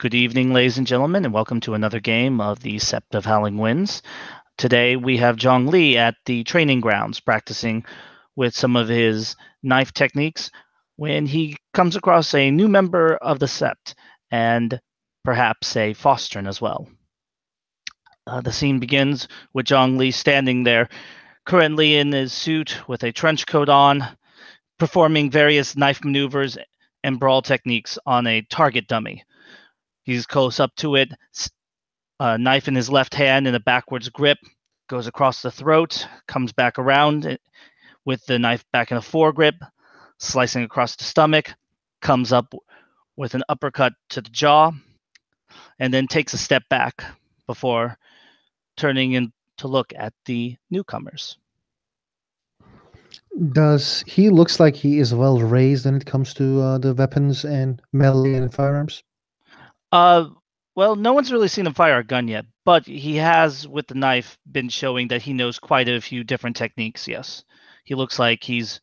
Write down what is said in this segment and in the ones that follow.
Good evening, ladies and gentlemen, and welcome to another game of the Sept of Howling Winds. Today we have Jong-Lee at the training grounds practicing with some of his knife techniques when he comes across a new member of the Sept and perhaps a Fostran as well. The scene begins with Jong-Lee standing there, currently in his suit with a trench coat on, performing various knife maneuvers and brawl techniques on a target dummy. He's close up to it, knife in his left hand in a backwards grip, goes across the throat, comes back around with the knife back in a foregrip, slicing across the stomach, comes up with an uppercut to the jaw, and then takes a step back before turning in to look at the newcomers. Does he looks like he is well raised when it comes to the weapons and melee and firearms? Well, no one's really seen him fire a gun yet, but he has, with the knife, been showing that he knows quite a few different techniques, yes. He looks like he's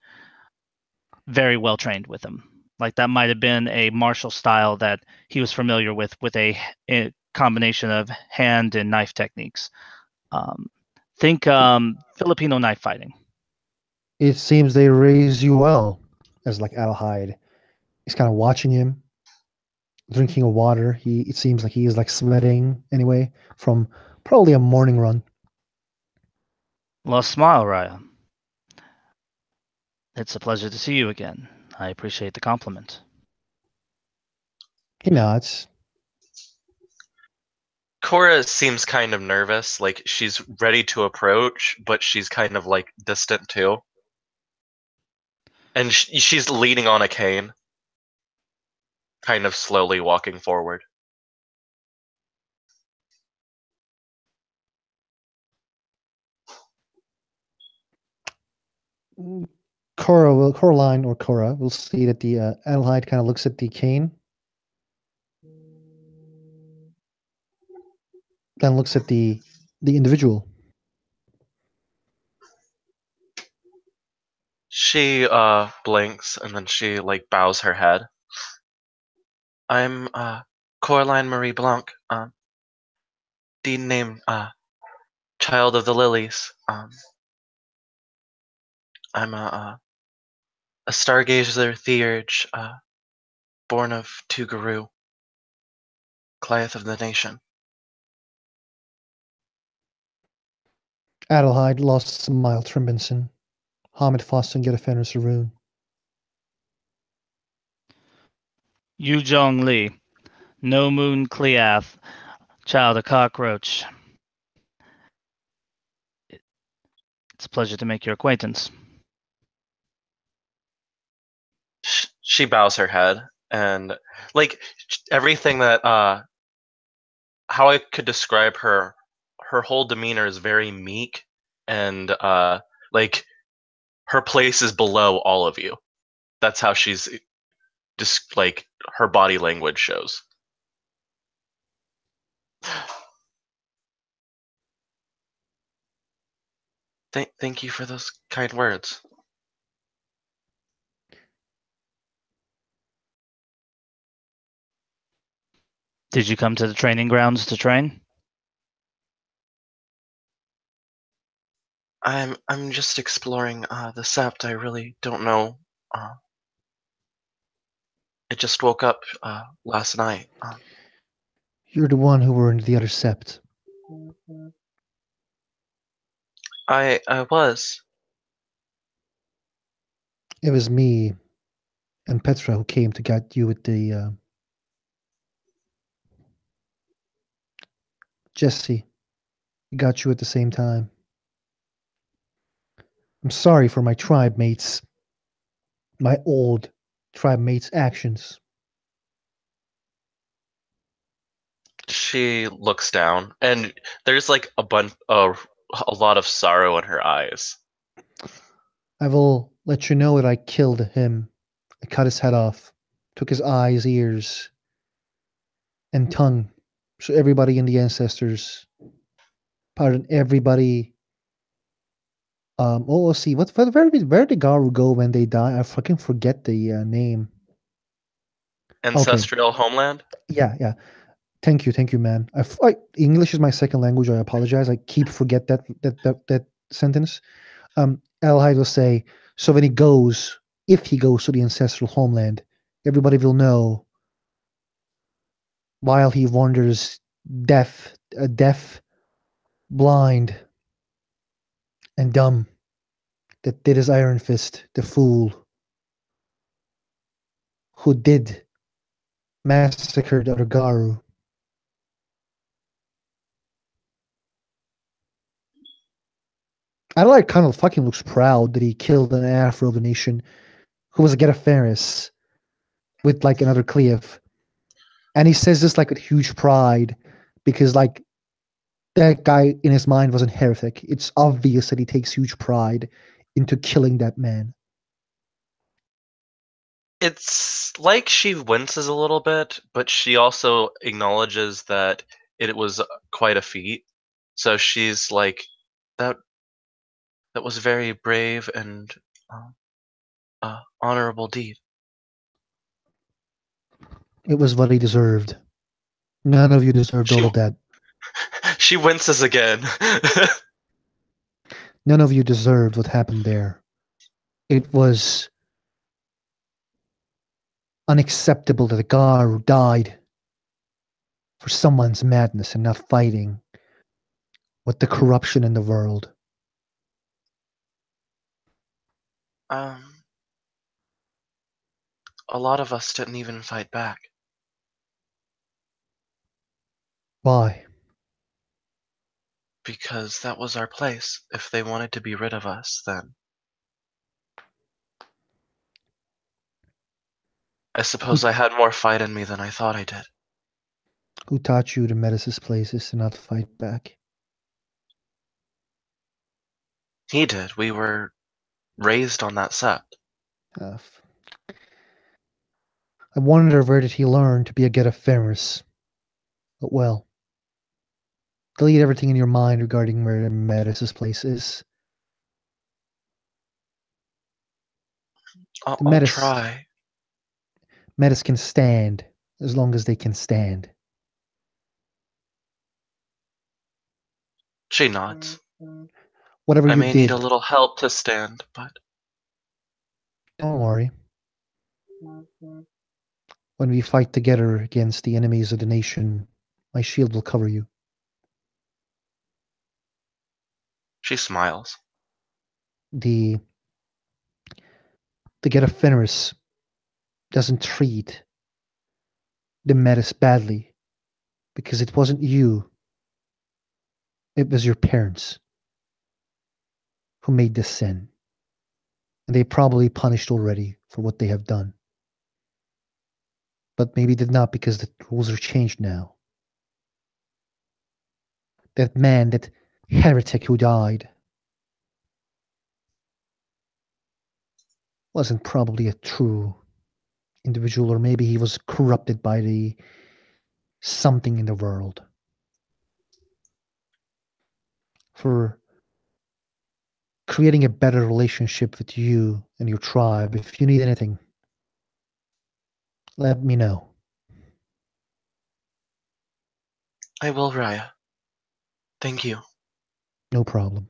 very well trained with them. Like that might have been a martial style that he was familiar with a combination of hand and knife techniques. Think Filipino knife fighting. It seems they raise you well, as like Alhide. He's kind of watching him, drinking a water. It seems like he is like sweating anyway from probably a morning run. Well, smile, Raya. It's a pleasure to see you again. I appreciate the compliment. He nods. Cora seems kind of nervous, like she's ready to approach, but she's kind of like distant too. And she's leaning on a cane, kind of slowly walking forward. Coraline or Cora will see that the Alhide kind of looks at the cane, then looks at the individual. She blinks and then she like bows her head. I'm Coraline Marie Blanc, dean name Child of the Lilies. I'm a stargazer theurge, born of two Garou, Clieth of the nation. Adelheid lost a smile from Benson. Hamid Foston get a Fenris Rune. Yu Jong-Lee, No Moon Cleath, Child of Cockroach. It's a pleasure to make your acquaintance. She bows her head, and like everything that how I could describe her whole demeanor is very meek, and like her place is below all of you. That's how she's just like her body language shows. Thank you for those kind words. Did you come to the training grounds to train? I'm just exploring the Sept. I really don't know. I just woke up last night. You're the one who were in the other Sept. I was. It was me and Petra who came to get you with the Jesse. We got you at the same time. I'm sorry for my tribe mates. My old tribe mates' actions. She looks down, and there's like a lot of sorrow in her eyes. I will let you know that I killed him. I cut his head off, took his eyes, ears, and tongue. So everybody in the ancestors, pardon, everybody. Let's see. Where did Garou go when they die? I fucking forget the name. Ancestral homeland? Yeah, yeah. Thank you, man. English is my second language. I apologize. I keep forget that sentence. Alhide will say, so when he goes, if he goes to the ancestral homeland, everybody will know while he wanders deaf, blind, and dumb, that did his Iron Fist, the fool who did massacre the other Garou. Adelaide kind of fucking looks proud that he killed an Afro of the nation who was a Get Ferris with like another Cleve. And he says this like with huge pride because like that guy in his mind was a heretic. It's obvious that he takes huge pride into killing that man. It's like she winces a little bit, but she also acknowledges that it was quite a feat. So she's like, that that was very brave and honorable deed. It was what he deserved. None of you deserved all She of that. she winces again. None of you deserved what happened there. It was unacceptable that a Gar died for someone's madness and not fighting with the corruption in the world. um, a lot of us didn't even fight back Why? because that was our place. If they wanted to be rid of us, then I Who, suppose I had more fight in me than I thought I did. who taught you to medicine places to not fight back? He did. We were raised on that Sept. Uh, I wonder where did he learn to be a Get Ferris? But well, delete everything in your mind regarding where Metis' place is. The I'll try. Metis can stand as long as they can stand. She nods. Whatever I you may need did, a little help to stand, but don't worry. When we fight together against the enemies of the nation, my shield will cover you. she smiles. The Get Fenris doesn't treat the Metis badly because it wasn't you, it was your parents who made this sin. And they probably punished already for what they have done. But maybe did not because the rules are changed now. That man, that heretic who died, wasn't probably a true individual, or maybe he was corrupted by the something in the world. For creating a better relationship with you and your tribe, if you need anything, let me know. I will, Raya. Thank you. No problem.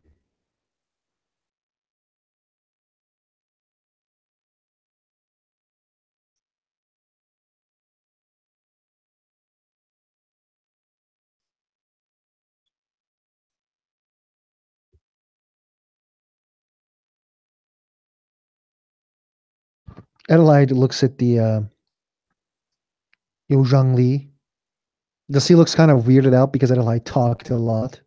Adelaide looks at the Jong-Lee. Does he looks kind of weirded out because Adelaide talked a lot?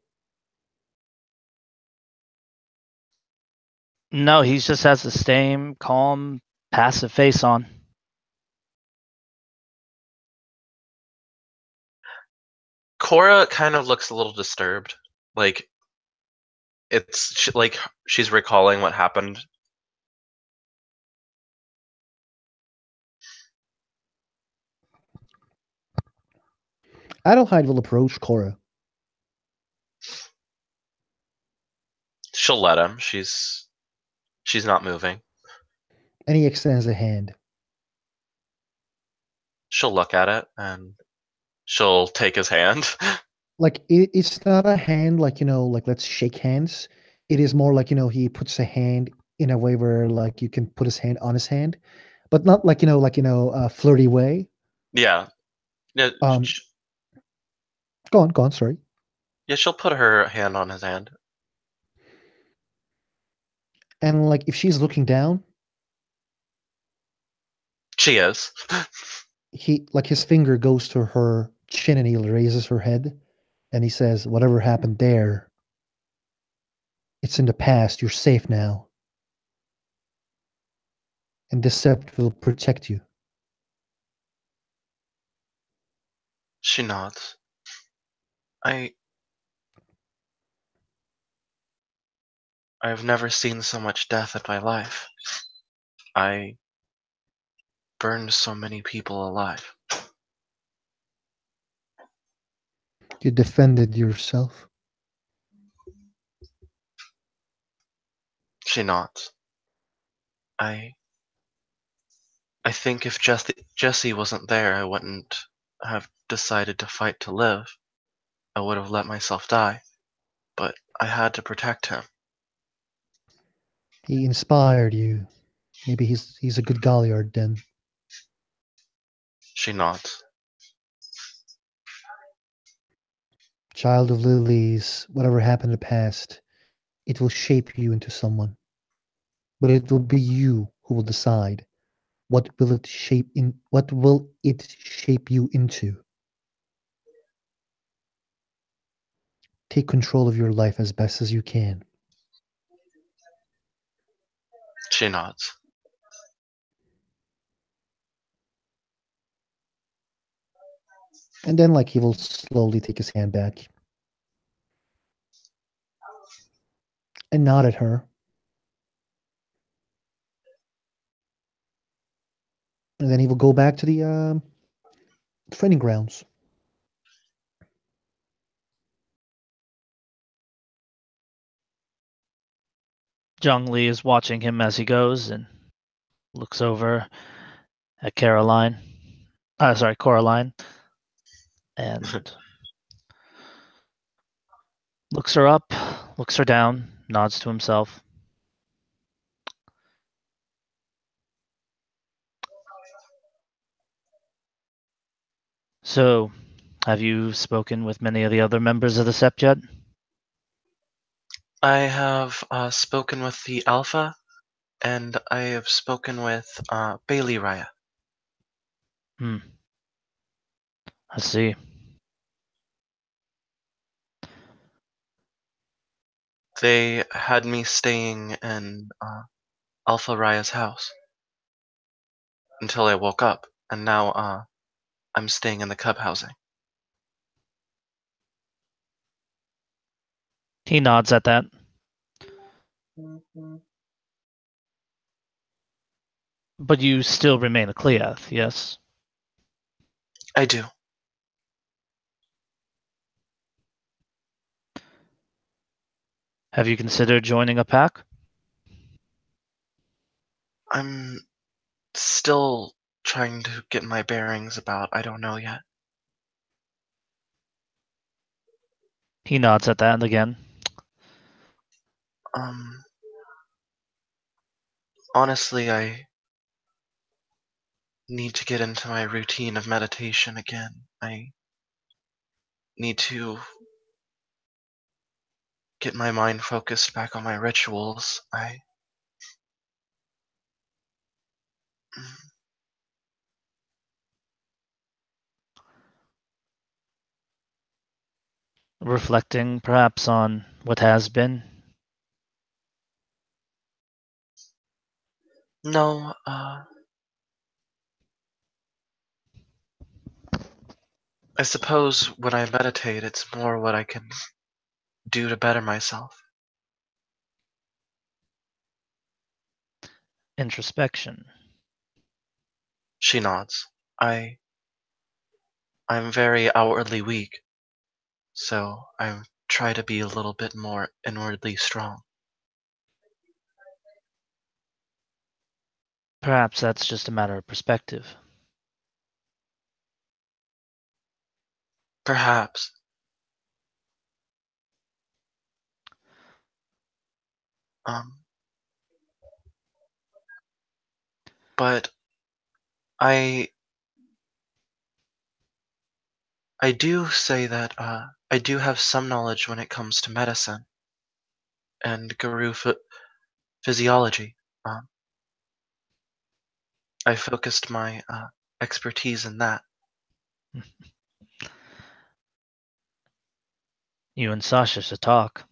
No, he just has the same calm, passive face on. Cora kind of looks a little disturbed. Like, like she's recalling what happened. Adelheid will approach Cora. She'll let him. She's not moving. And he extends a hand. She'll look at it and She'll take his hand. Like it's not a hand like like let's shake hands. It is more like he puts a hand in a way where like you can put his hand on his hand, but not like a flirty way. Yeah. Yeah, Um, go on. Sorry. yeah, she'll put her hand on his hand. And like if she's looking down, She is. he like his finger goes to her chin and he raises her head and he says, "Whatever happened there, it's in the past. You're safe now, and this Sept will protect you." She nods. I I've never seen so much death in my life. I burned so many people alive. You defended yourself. She nods. I I think if Jesse wasn't there, I wouldn't have decided to fight to live. I would have let myself die, but I had to protect him. He inspired you. Maybe he's a good Galliard then. She nods. Child of lilies, whatever happened in the past, it will shape you into someone. But it will be you who will decide what will it shape you into. Take control of your life as best as you can. She nods. And then like he will slowly take his hand back and nod at her. And then he will go back to the training grounds. Jong-Lee is watching him as he goes and looks over at Caroline. Sorry, Coraline, and looks her up, looks her down, nods to himself. So, have you spoken with many of the other members of the Sept yet? I have spoken with the Alpha, and I have spoken with Bailey Raya. Hmm. I see. They had me staying in Alpha Raya's house until I woke up, and now I'm staying in the Cub housing. He nods at that. But you still remain a Cleath, yes? I do. Have you considered joining a pack? I'm still trying to get my bearings about. I don't know yet. He nods at that again. Um, honestly, I need to get into my routine of meditation again. I need to get my mind focused back on my rituals. Reflecting perhaps on what has been. No, I suppose when I meditate, it's more what I can do to better myself. Introspection. She nods. I'm very outwardly weak, so I try to be a little bit more inwardly strong. Perhaps that's just a matter of perspective. Perhaps. Um, but I I do say that I do have some knowledge when it comes to medicine and Garou physiology. Um, I focused my expertise in that. You and Sasha should talk.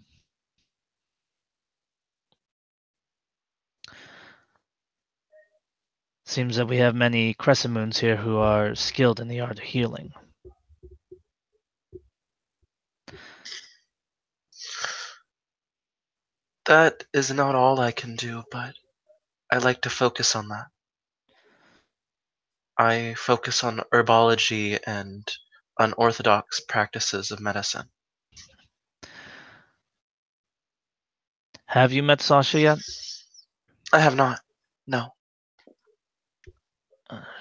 Seems that we have many crescent moons here who are skilled in the art of healing. That is not all I can do, but I like to focus on that. I focus on herbology and unorthodox practices of medicine. Have you met Sasha yet? I have not. No.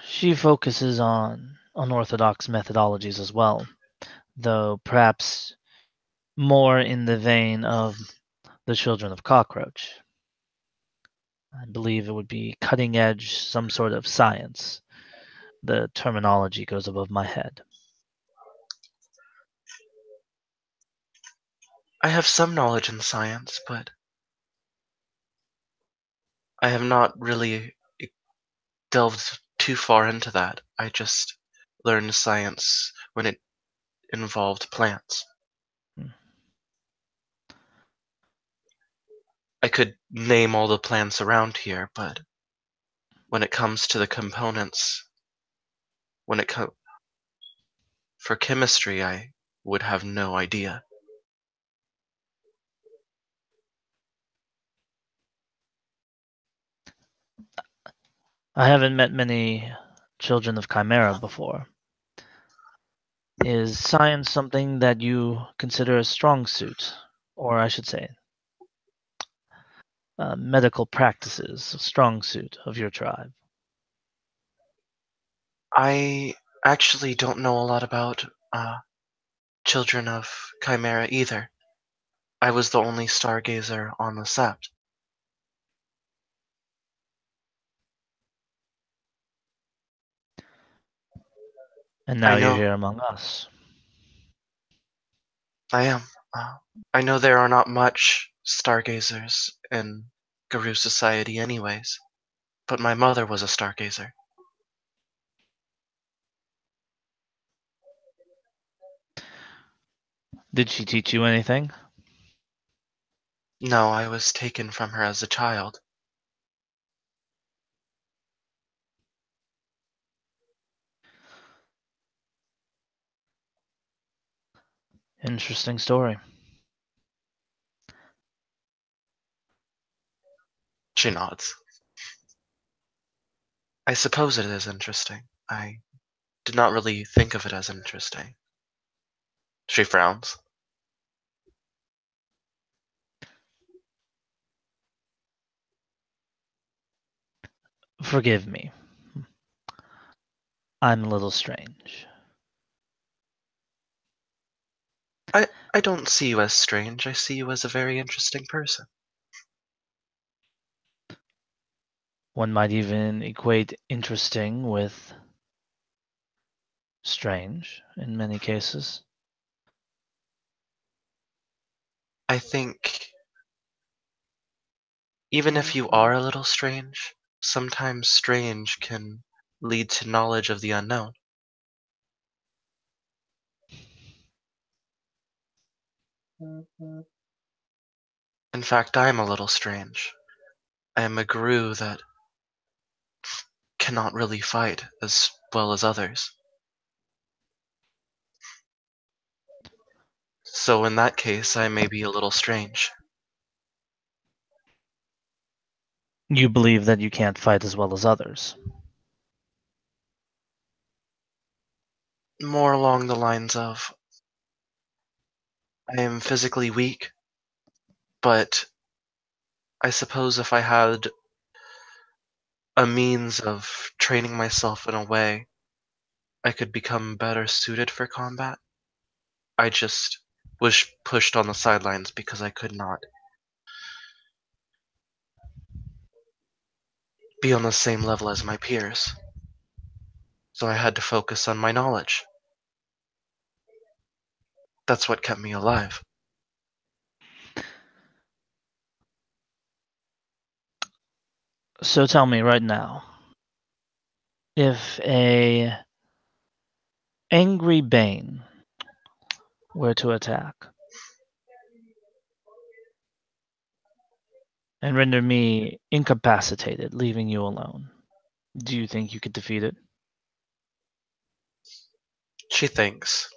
She focuses on unorthodox methodologies as well, though perhaps more in the vein of the children of cockroach. I believe it would be cutting edge, some sort of science. The terminology goes above my head. I have some knowledge in science, but I have not really delved too far into that. I just learned science when it involved plants. Hmm. I could name all the plants around here, but when it comes to the components, when it comes for chemistry, I would have no idea. I haven't met many children of Chimera before. Is science something that you consider a strong suit? Or I should say, medical practices, a strong suit of your tribe? I actually don't know a lot about children of Chimera either. I was the only stargazer on the Sept. And I now you're know here among us. I am. Uh, I know there are not much stargazers in Garou society anyways, but my mother was a stargazer. Did she teach you anything? No, I was taken from her as a child. Interesting story. She nods. I suppose it is interesting. I did not really think of it as interesting. She frowns. Forgive me. I'm a little strange. I don't see you as strange. I see you as a very interesting person. One might even equate interesting with strange in many cases. I think even if you are a little strange, sometimes strange can lead to knowledge of the unknown. In fact, I am a little strange. I am a Garou that cannot really fight as well as others. So in that case, I may be a little strange. You believe that you can't fight as well as others. More along the lines of I am physically weak, but I suppose if I had a means of training myself in a way, I could become better suited for combat. I just was pushed on the sidelines because I could not be on the same level as my peers. So I had to focus on my knowledge. That's what kept me alive. So tell me right now, if a angry Bane were to attack and render me incapacitated, leaving you alone, do you think you could defeat it? She thinks.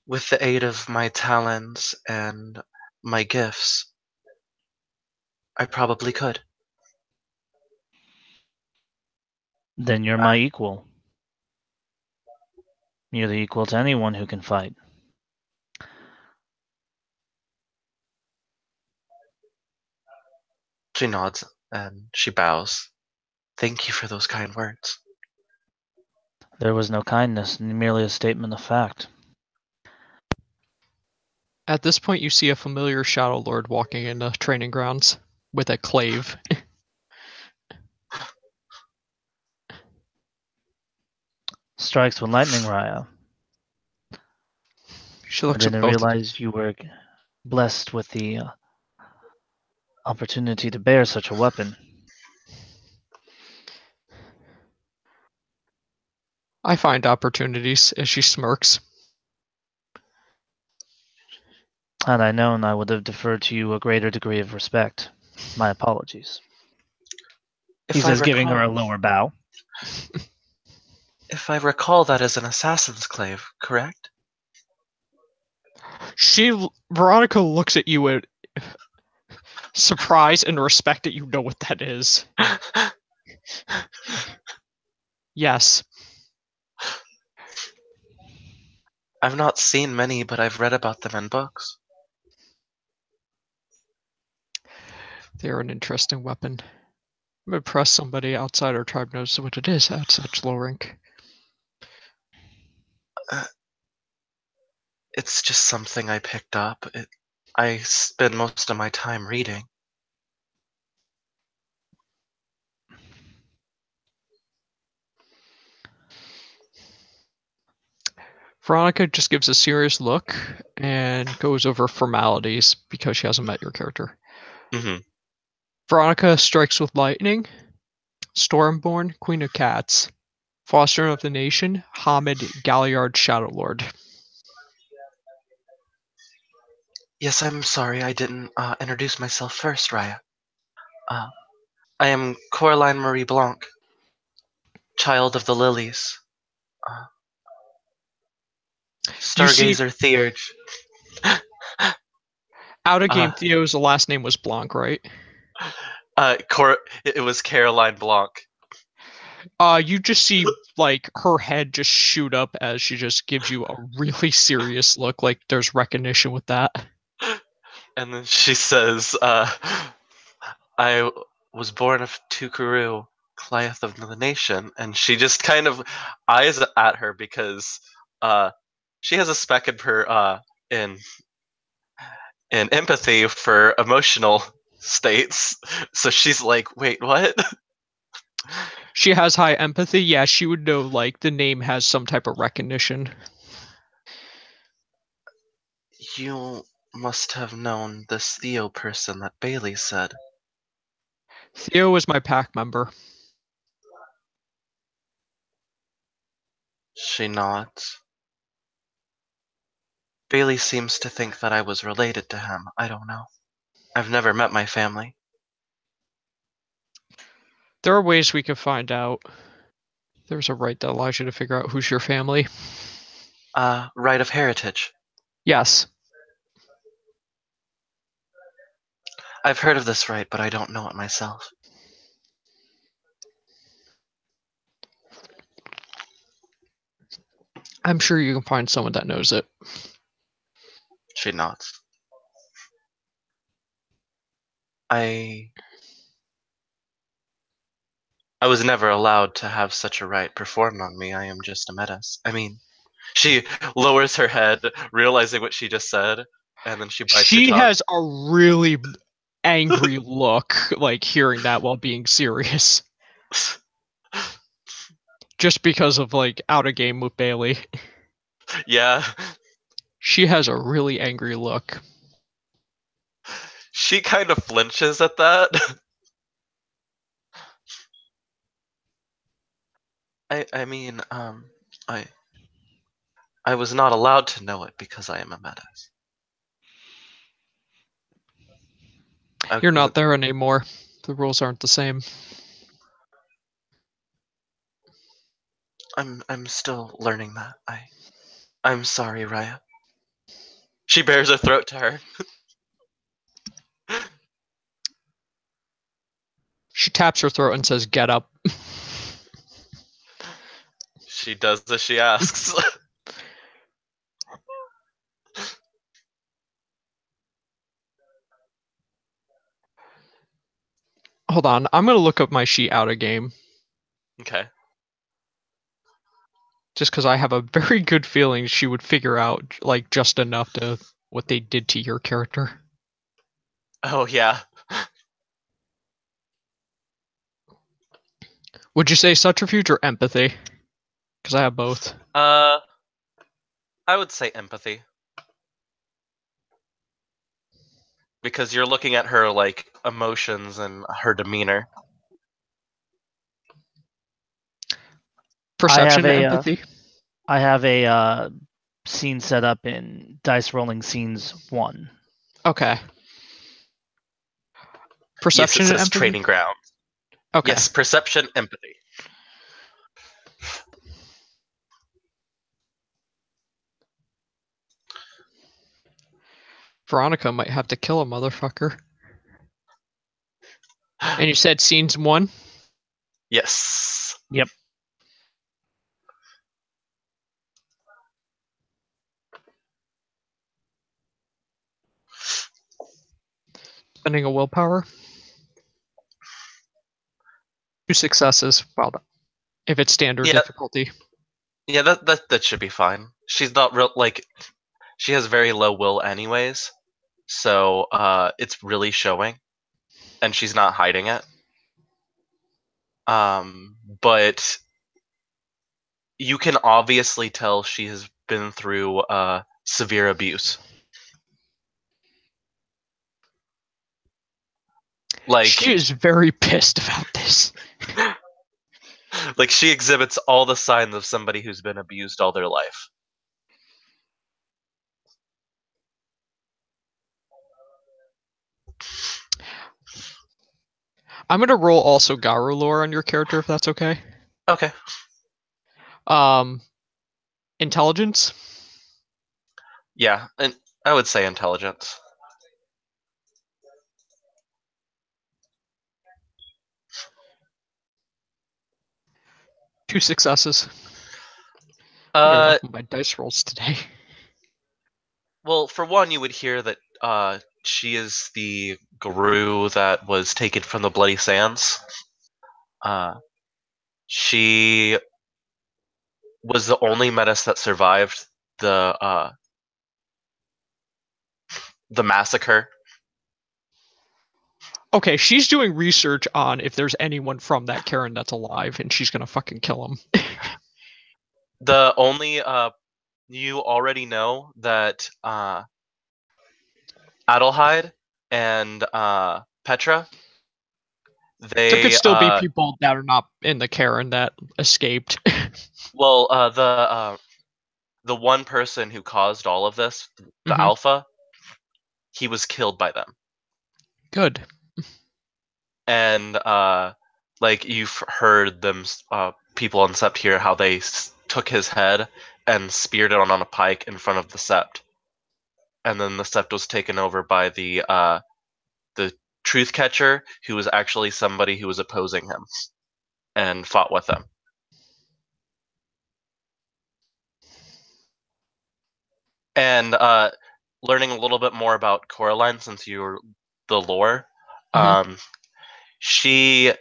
With the aid of my talents and my gifts, I probably could. Then you're my equal. You're the equal to anyone who can fight. She nods and she bows. Thank you for those kind words. There was no kindness, merely a statement of fact. At this point, you see a familiar Shadow Lord walking in the training grounds with a clave. Strikes with lightning, Raya. She I looks at didn't both. realize you were blessed with the opportunity to bear such a weapon. I find opportunities as she smirks. Had I known, I would have deferred to you a greater degree of respect. My apologies. He says, giving her a lower bow. If I recall, that is an assassin's clave, correct? Veronica looks at you with surprise and respect that you know what that is. Yes. I've not seen many, but I've read about them in books. They're an interesting weapon. I'm impressed somebody outside our tribe knows what it is at such low rank. It's just something I picked up. I spend most of my time reading. Veronica just gives a serious look and goes over formalities because she hasn't met your character. Mm-hmm. Veronica strikes with lightning. Stormborn, Queen of Cats. Foster of the Nation, Hamid Galliard Shadowlord. Yes, I'm sorry I didn't introduce myself first, Raya. I am Coraline Marie Blanc, child of the lilies. Stargazer Theurge. Out of game, Theo's last name was Blanc, right? It was Caroline Blanc. You just see like her head just shoot up as she just gives you a really serious look, like there's recognition with that. And then she says, I was born of Garou, Client of the Nation, and she just kind of eyes at her because she has a speck in her in empathy for emotional states. So she's like, wait, what? She has high empathy. Yeah, she would know like the name has some type of recognition. You must have known this Theo person that Bailey said. Theo was my pack member. She nods. Bailey seems to think that I was related to him. I don't know. I've never met my family. There are ways we could find out. There's a right that allows you to figure out who's your family. Right of heritage. Yes. I've heard of this right, but I don't know it myself. I'm sure you can find someone that knows it. She nods. I was never allowed to have such a rite performed on me. I am just a metis. I mean, She lowers her head, realizing what she just said, and then she bites her She tongue. has a really angry look, like hearing that while being serious. Just because of like out of game with Bailey. Yeah. She has a really angry look. She kind of flinches at that. I mean, I was not allowed to know it because I am a menace. You're not there anymore. The rules aren't the same. I'm still learning that. I'm sorry, Raya. She bares her throat to her. She taps her throat and says, "Get up." She does as she asks. Hold on, I'm gonna look up my sheet out of game. Okay. Just because I have a very good feeling she would figure out like just enough to what they did to your character. Oh yeah. Would you say subterfuge or empathy? Because I have both. I would say empathy. Because you're looking at her like emotions and her demeanor. Perception, empathy. I have a scene set up in Dice Rolling Scenes 1. Okay. Perception Yes, it and says empathy. training ground. Okay. Yes, perception, empathy. Veronica might have to kill a motherfucker. And you said scenes 1? Yes. Yep. Spending a willpower. 2 successes. Well done. If it's standard Yeah. difficulty. Yeah, that should be fine. She's not real like she has very low will anyways. So it's really showing. And she's not hiding it. But you can obviously tell she has been through severe abuse. Like She is very pissed about this. like she exhibits all the signs of somebody who's been abused all their life. I'm gonna roll also Garou lore on your character if that's okay. Okay. Intelligence. Yeah, and I would say intelligence. Two successes. I got enough of my dice rolls today. Well, for one, you would hear that she is the Garou that was taken from the Bloody Sands. She was the only menace that survived the massacre. Okay, she's doing research on if there's anyone from that Karen that's alive, and she's gonna fucking kill him. The only you already know that Adelheid and Petra. There could They still be people that are not in the Karen that escaped. well, the one person who caused all of this, the Mhm. Alpha, he was killed by them. Good. And like you've heard them, people on Sept here, how they took his head and speared it on a pike in front of the Sept, and then the Sept was taken over by the Truth Catcher, who was actually somebody who was opposing him and fought with him. And learning a little bit more about Coraline, since you're the lore, she's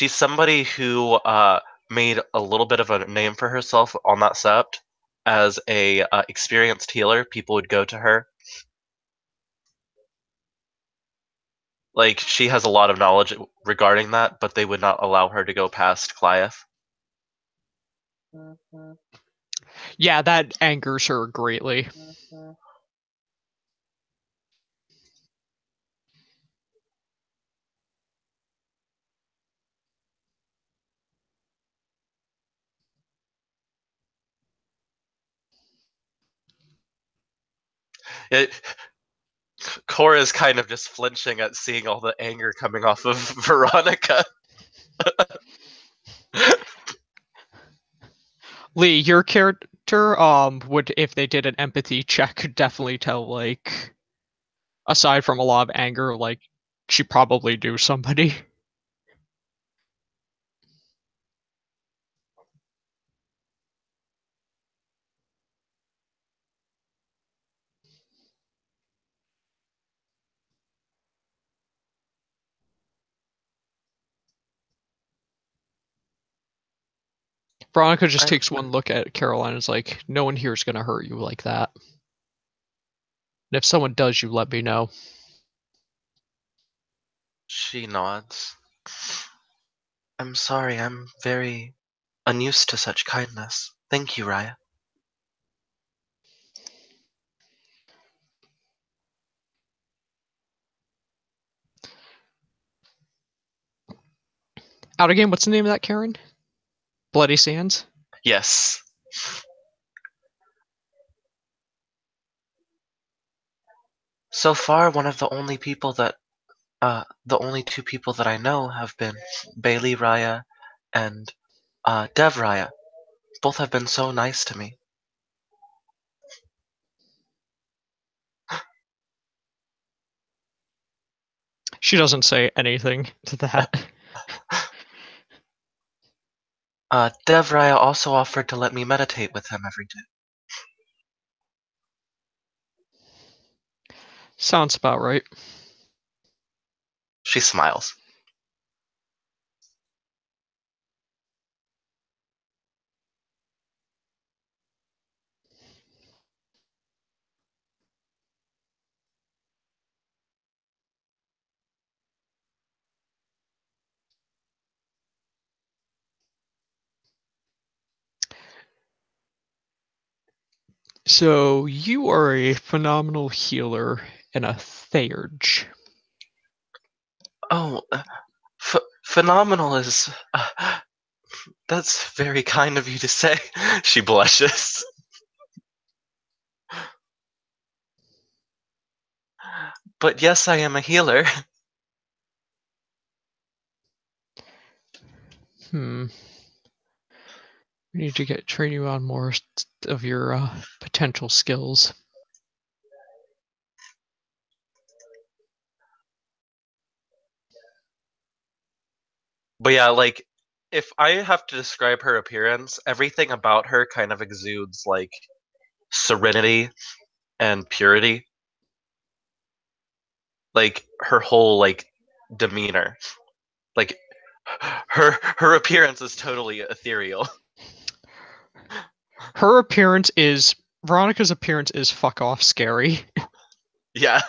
somebody who made a little bit of a name for herself on that sept. As a experienced healer, people would go to her. Like, she has a lot of knowledge regarding that, but they would not allow her to go past Cliath. Yeah, that angers her greatly. Cora is kind of just flinching at seeing all the anger coming off of Veronica. Lee, your character, would, if they did an empathy check, could definitely tell, like, aside from a lot of anger, like, she probably knew somebody. Veronica just takes one look at Caroline and is like, no one here is going to hurt you like that. And if someone does, you let me know. She nods. I'm sorry, I'm very unused to such kindness. Thank you, Raya. Out again, what's the name of that Karen? Bloody Sands? Yes. So far, one of the only people that, the only two people that I know have been Bailey Raya and Dev Raya. Both have been so nice to me. She doesn't say anything to that. Dev Raya also offered to let me meditate with him every day. Sounds about right. She smiles. So, you are a phenomenal healer and a Theurge. Oh, phenomenal is... that's very kind of you to say. She blushes. But yes, I am a healer. We need to train you on more of your potential skills. But yeah, like, if I have to describe her appearance, everything about her kind of exudes, like, serenity and purity. Like, her whole, like, demeanor. Like, her appearance is totally ethereal. Veronica's appearance is fuck off scary. Yeah.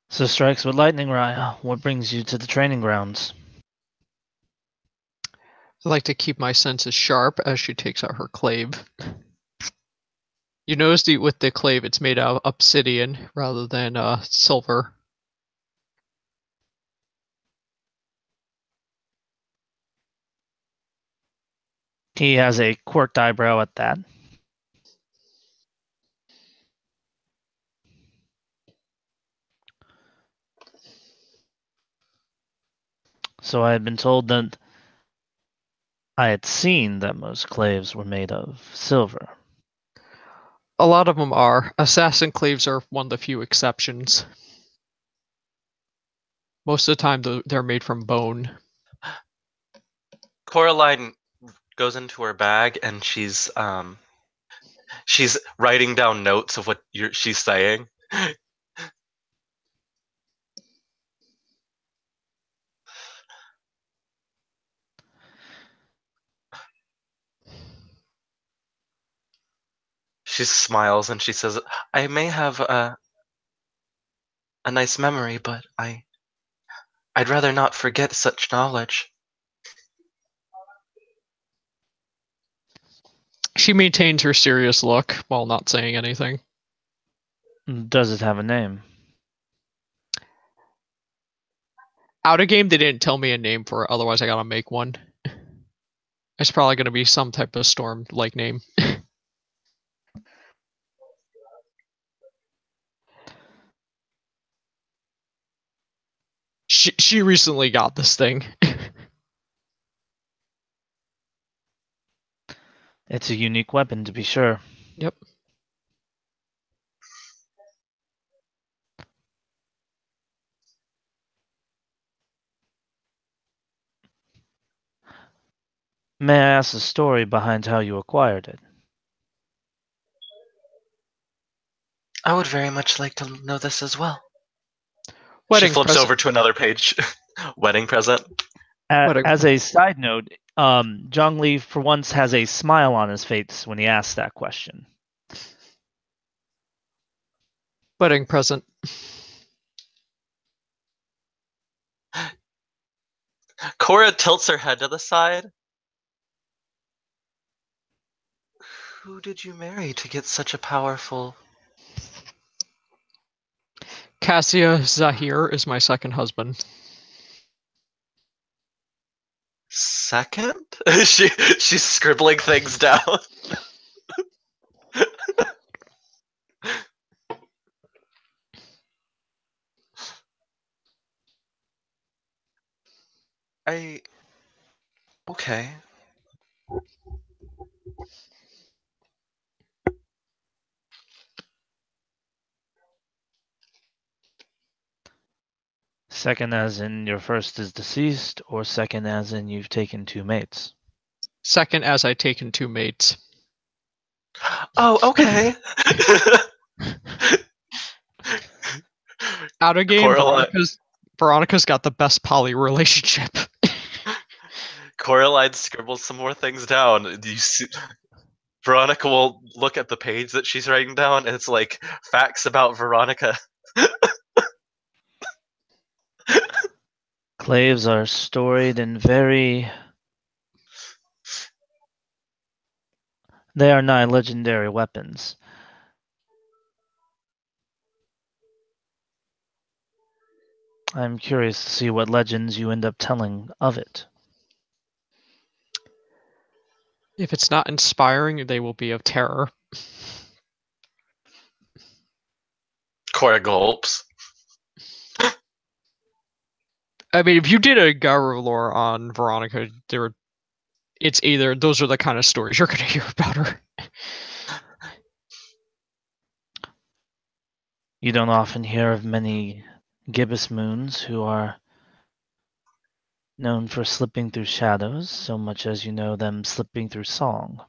So strikes with lightning, Raya. What brings you to the training grounds? I like to keep my senses sharp as she takes out her clave. You notice with the clave, it's made out of obsidian rather than silver. He has a quirked eyebrow at that. So I had been told that I had seen that most claves were made of silver. A lot of them are. Assassin claves are one of the few exceptions. Most of the time, they're made from bone. Coraline goes into her bag and she's writing down notes of what she's saying. She smiles and she says, "I may have a nice memory, but I'd rather not forget such knowledge." She maintains her serious look while not saying anything. Does it have a name? Out of game, they didn't tell me a name for it, otherwise I gotta make one. It's probably gonna be some type of storm-like name. She recently got this thing. It's a unique weapon, to be sure. Yep. May I ask the story behind how you acquired it? I would very much like to know this as well. Wedding she flips present. over to another page. Wedding present. As a side note, Jong-Lee for once has a smile on his face when he asks that question. Wedding present. Cora tilts her head to the side. Who did you marry to get such a powerful... Cassia Zahir is my second husband. Second? She's scribbling things down. Okay. Second as in your first is deceased, or second as in you've taken 2 mates? Second as I taken 2 mates. Oh, okay. Out of game, Coraline. Veronica's got the best poly relationship. Coraline scribbles some more things down. You see, Veronica will look at the page that she's writing down, and it's like facts about Veronica. Claves are storied and very... They are nigh legendary weapons. I'm curious to see what legends you end up telling of it. If it's not inspiring, they will be of terror. Cora gulps. I mean, if you did a Garou lore on Veronica, it's either those are the kind of stories you're going to hear about her. You don't often hear of many gibbous moons who are known for slipping through shadows, so much as you know them slipping through song.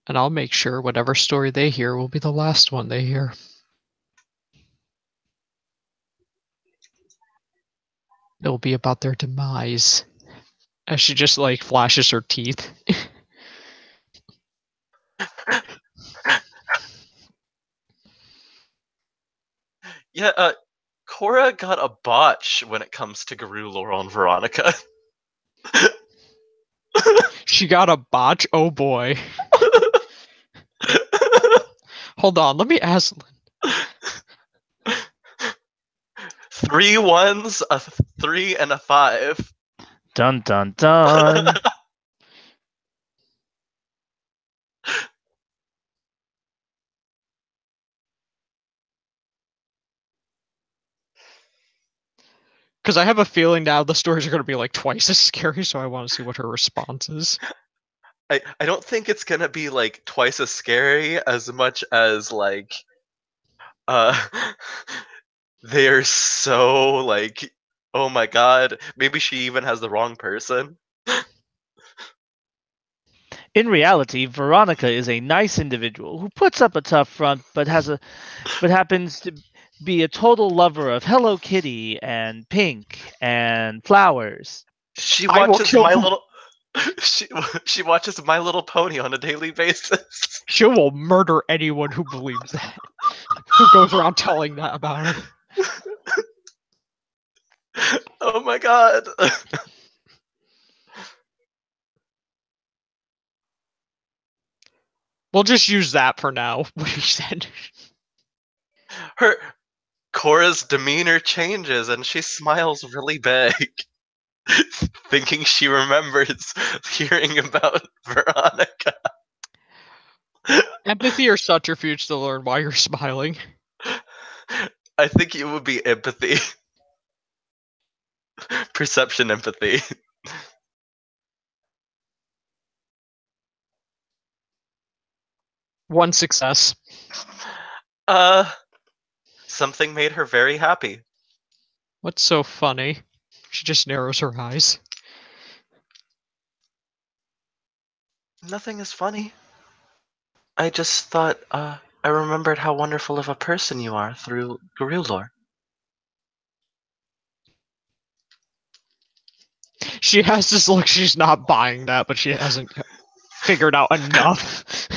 And I'll make sure whatever story they hear will be the last one they hear. It'll be about their demise. As she just like flashes her teeth. Yeah, Cora got a botch when it comes to Garou lore on Veronica. She got a botch? Oh boy. Hold on, let me ask. 3 1s, a 3, and a 5. Dun dun dun! Because I have a feeling now the stories are going to be like twice as scary, so I want to see what her response is. I don't think it's gonna be like twice as scary as much as like they're so like Oh my god, maybe she even has the wrong person. In reality, Veronica is a nice individual who puts up a tough front, but happens to be a total lover of Hello Kitty and pink and flowers. She I will watches kill My who- Little she watches My Little Pony on a daily basis. She will murder anyone who believes that. Who goes around telling that about her. Oh my god. We'll just use that for now, what he said. Her Cora's demeanor changes and she smiles really big. Thinking she remembers hearing about Veronica. Empathy or subterfuge to learn why you're smiling? I think it would be empathy. Perception empathy. One success. Something made her very happy. What's so funny? She just narrows her eyes. Nothing is funny. I just thought, I remembered how wonderful of a person you are through Garou lore. She has this look, she's not buying that, but she hasn't figured out enough.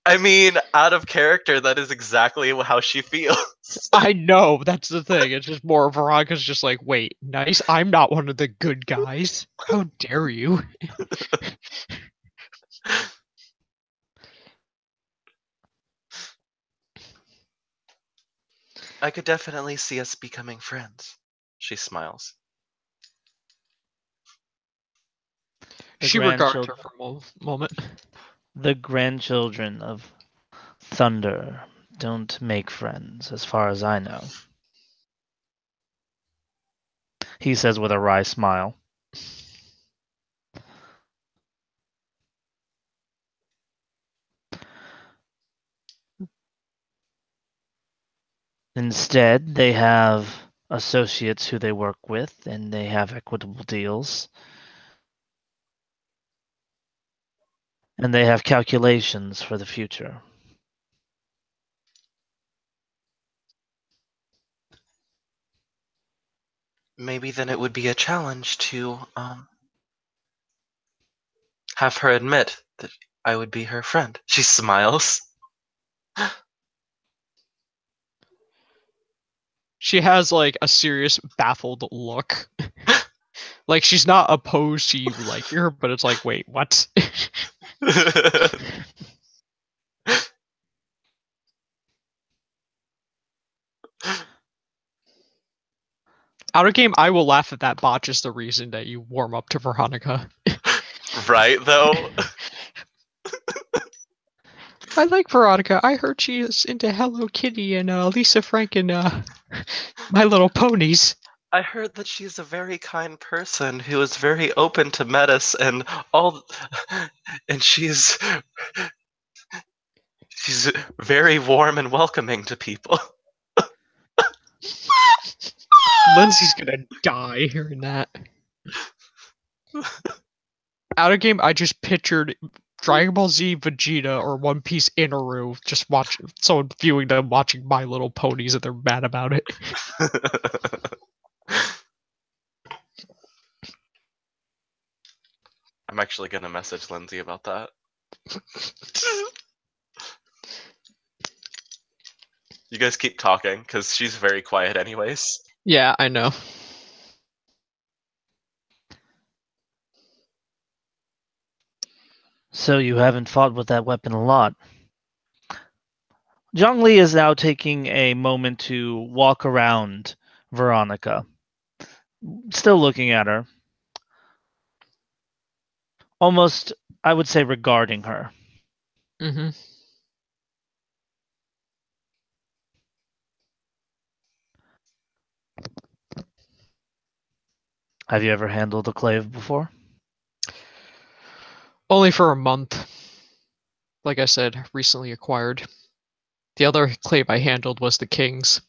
I mean, out of character, that is exactly how she feels. I know, that's the thing. It's just more Veronica's just like, wait, nice? I'm not one of the good guys. How dare you? I could definitely see us becoming friends. She smiles. The She regards her grandchildren, for a moment. the grandchildren of Thunder don't make friends, as far as I know. He says with a wry smile. Instead, they have associates who they work with, and they have equitable deals. And they have calculations for the future. Maybe then it would be a challenge to have her admit that I would be her friend. She smiles. She has like a serious baffled look. Like she's not opposed to you liking her, but it's like, wait, what? Out of game, I will laugh if that botch is the reason that you warm up to Veronica. Right, though? I like Veronica. I heard she is into Hello Kitty and Lisa Frank and My Little Ponies. I heard that she's a very kind person who is very open to metis and all, and she's very warm and welcoming to people. Lindsay's gonna die hearing that. Out of game, I just pictured Dragon Ball Z Vegeta or One Piece Inaru just watching someone viewing them watching My Little Ponies and they're mad about it. I'm actually gonna message Lindsay about that. You guys keep talking, because she's very quiet anyways. Yeah, I know. So you haven't fought with that weapon a lot. Jong-Lee is now taking a moment to walk around Veronica, still looking at her. Almost, I would say, regarding her. Mm-hmm. Have you ever handled a clave before? Only for a month. Like I said, recently acquired. The other clave I handled was the King's.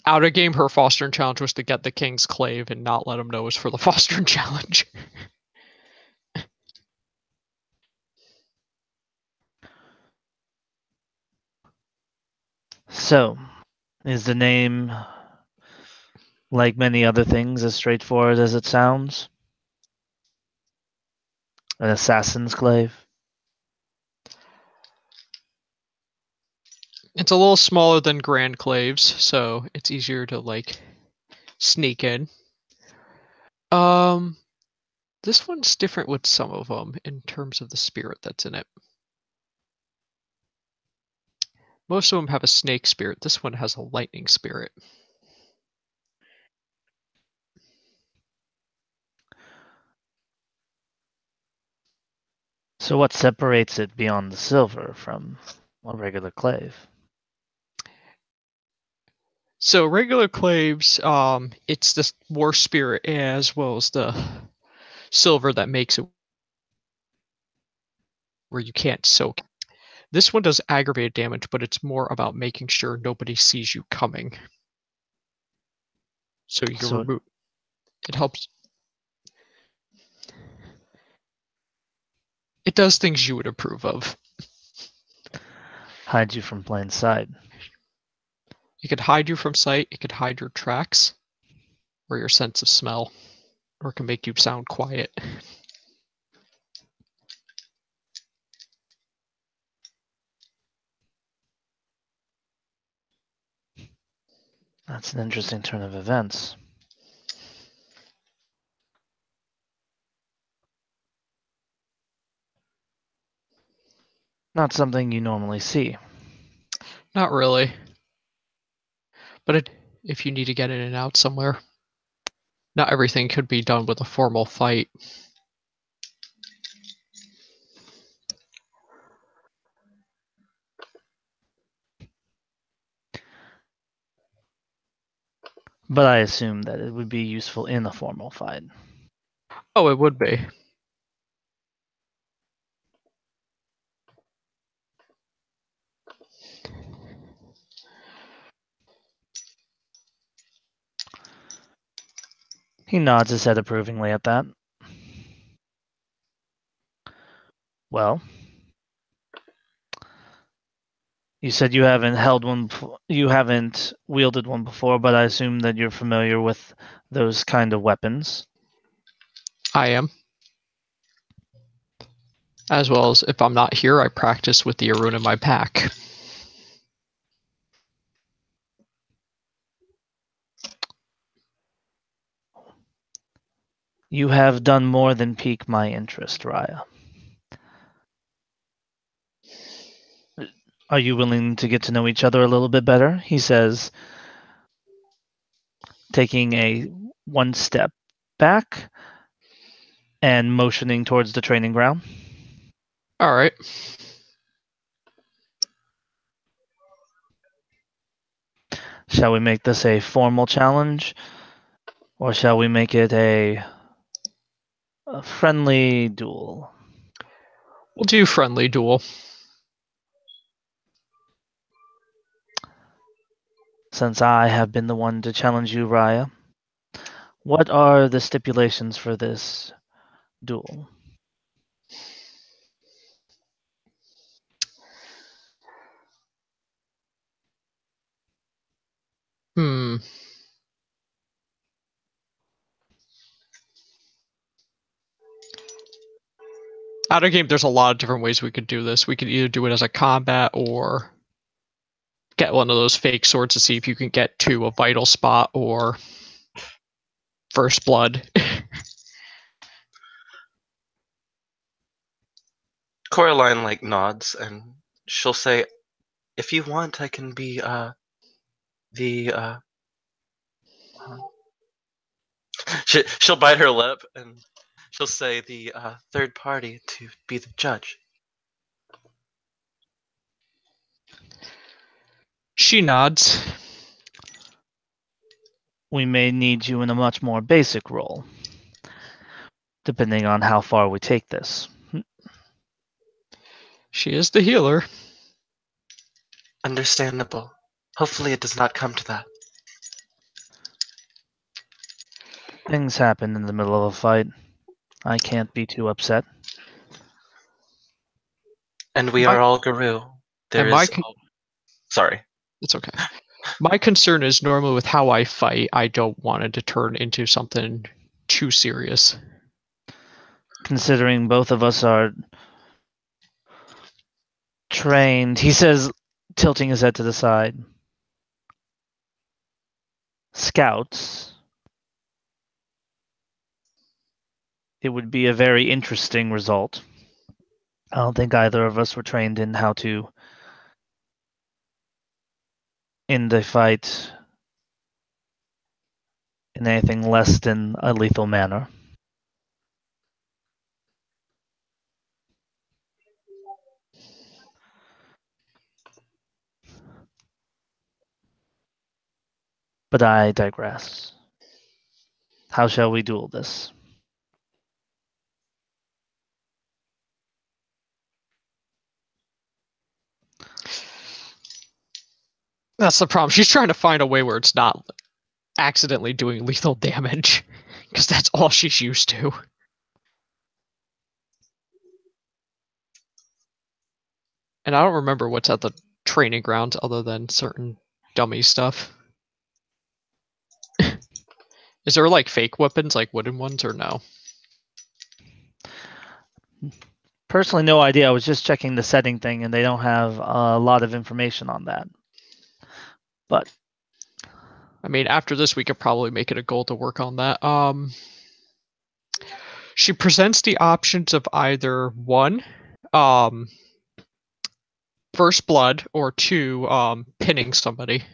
Out of game, her fostering challenge was to get the king's clave and not let him know it was for the fostering challenge. So, is the name, like many other things, as straightforward as it sounds? An assassin's clave? It's a little smaller than grand claves, so it's easier to like sneak in. This one's different with some of them in terms of the spirit that's in it. Most of them have a snake spirit. This one has a lightning spirit. So what separates it beyond the silver from a regular clave? So regular claves, it's the war spirit as well as the silver that makes it where you can't soak. This one does aggravated damage, but it's more about making sure nobody sees you coming. So you can So remove. It helps. It does things you would approve of. hide you from plain sight. It could hide you from sight. It could hide your tracks or your sense of smell, or it can make you sound quiet. That's an interesting turn of events. Not something you normally see. Not really. But if you need to get in and out somewhere, not everything could be done with a formal fight. But I assume that it would be useful in a formal fight. Oh, it would be. He nods his head approvingly at that. Well, you said you haven't held one, you haven't wielded one before, but I assume that you're familiar with those kind of weapons. I am. As well as if I'm not here, I practice with the Arun in my pack. You have done more than pique my interest, Raya. Are you willing to get to know each other a little bit better? He says, taking a one step back and motioning towards the training ground. All right. Shall we make this a formal challenge? Or shall we make it a friendly duel? We'll do friendly duel. Since I have been the one to challenge you, Raya, what are the stipulations for this duel? Out of game, there's a lot of different ways we could do this. We could either do it as a combat or get one of those fake swords to see if you can get to a vital spot or first blood. Coraline like nods and she'll say, "If you want, I can be the she'll bite her lip and she'll say the third party to be the judge." She nods. We may need you in a much more basic role, depending on how far we take this. She is the healer. Understandable. Hopefully it does not come to that. Things happen in the middle of a fight. I can't be too upset. And we are all Garou. There And is. Sorry. It's okay. My concern is normally with how I fight, I don't want it to turn into something too serious. Considering both of us are trained, he says, tilting his head to the side. Scouts. It would be a very interesting result. I don't think either of us were trained in how to end a fight in anything less than a lethal manner. But I digress. How shall we duel this? That's the problem. She's trying to find a way where it's not accidentally doing lethal damage, because that's all she's used to. And I don't remember what's at the training grounds other than certain dummy stuff. Is there like fake weapons, like wooden ones, or no? Personally, no idea. I was just checking the setting thing, and they don't have a lot of information on that. But I mean, after this, we could probably make it a goal to work on that. She presents the options of either one, first blood, or two, pinning somebody.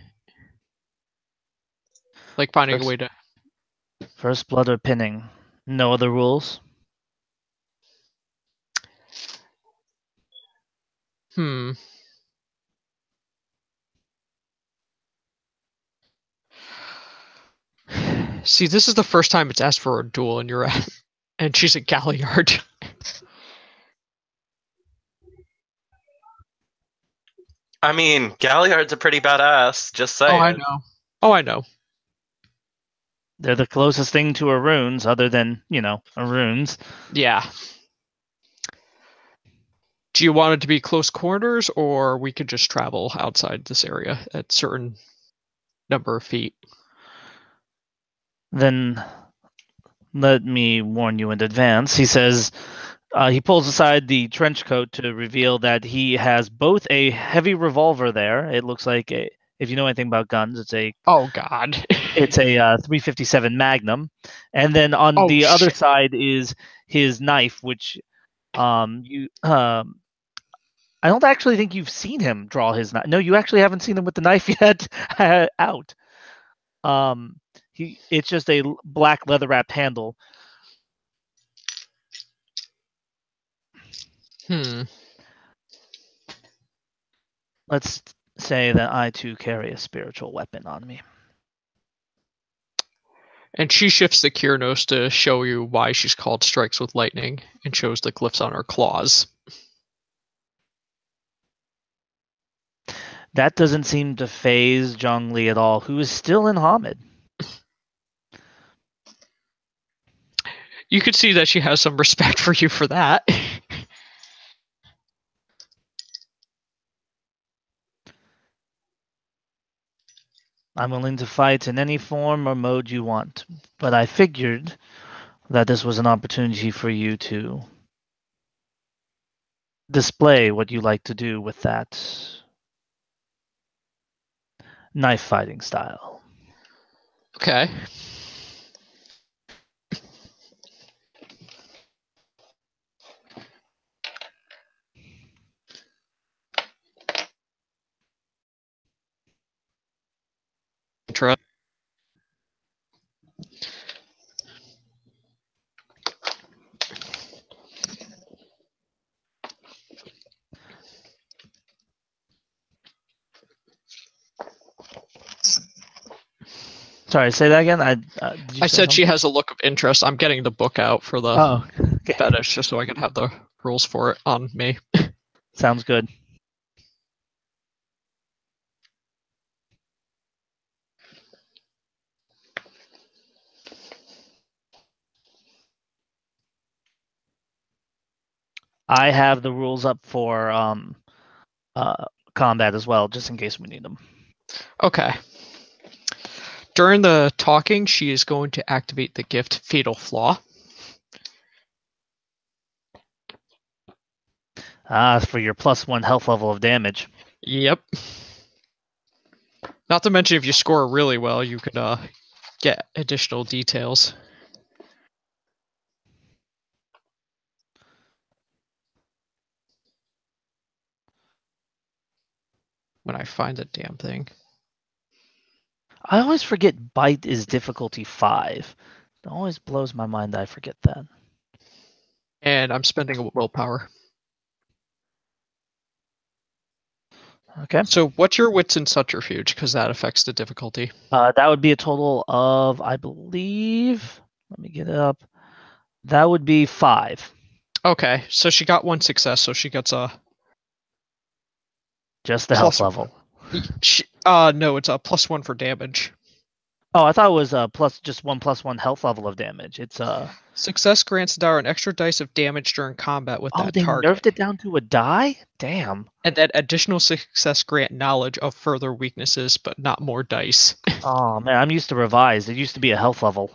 Like finding a way to. First blood or pinning. No other rules? See, this is the first time it's asked for a duel, and you're at, and she's a Galliard. I mean, Galliard's a pretty badass. Just saying. Oh, I know. Oh, I know. They're the closest thing to Aruns, other than, Aruns. Yeah. Do you want it to be close quarters, or we could just travel outside this area at certain number of feet? Then let me warn you in advance. He says, he pulls aside the trench coat to reveal that he has both a heavy revolver there. It looks like if you know anything about guns, it's a Oh God. it's a 357 Magnum, and then on the other side is his knife, which I don't actually think you've seen him draw his knife. No, you actually haven't seen him with the knife yet out. It's just a black leather wrapped handle. Let's say that I too carry a spiritual weapon on me. And she shifts the Kyrnos to show you why she's called Strikes with Lightning, and shows the glyphs on her claws. That doesn't seem to faze Jong-Lee at all, who is still in Hamid. You could see that she has some respect for you for that. I'm willing to fight in any form or mode you want, but I figured that this was an opportunity for you to display what you like to do with that knife fighting style. Okay. Sorry, say that again. I said she has a look of interest. I'm getting the book out for the okay. fetish just so I can have the rules for it on me. Sounds good. I have the rules up for combat as well, just in case we need them. Okay. During the talking, she is going to activate the gift Fatal Flaw. For your +1 health level of damage. Yep. Not to mention, if you score really well, you could get additional details. When I find the damn thing. I always forget bite is difficulty 5. It always blows my mind that I forget that. And I'm spending a willpower. Okay. So what's your wits and subterfuge? Because that affects the difficulty. That would be a total of, I believe, let me get it up. That would be 5. Okay, so she got 1 success, so she gets a Just the plus. health level. No, it's a +1 for damage. Oh, I thought it was just 1 +1 health level of damage. It's Success grants Dara an extra dice of damage during combat with that they target. nerfed it down to a die? Damn. And then additional success grant knowledge of further weaknesses, but not more dice. Oh man, I'm used to revised. It used to be a health level.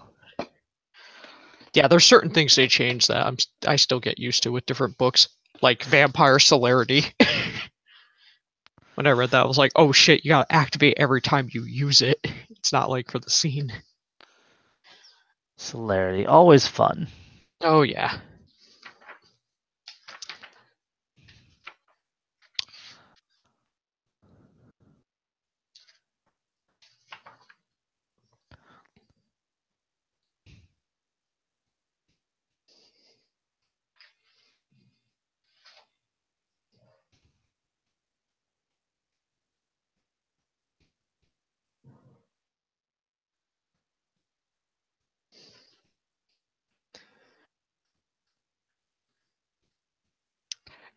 Yeah, there's certain things they changed that I still get used to with different books, like Vampire Celerity. When I read that, I was like, oh shit, you gotta activate every time you use it. It's not like for the scene. Celerity, always fun. Oh yeah.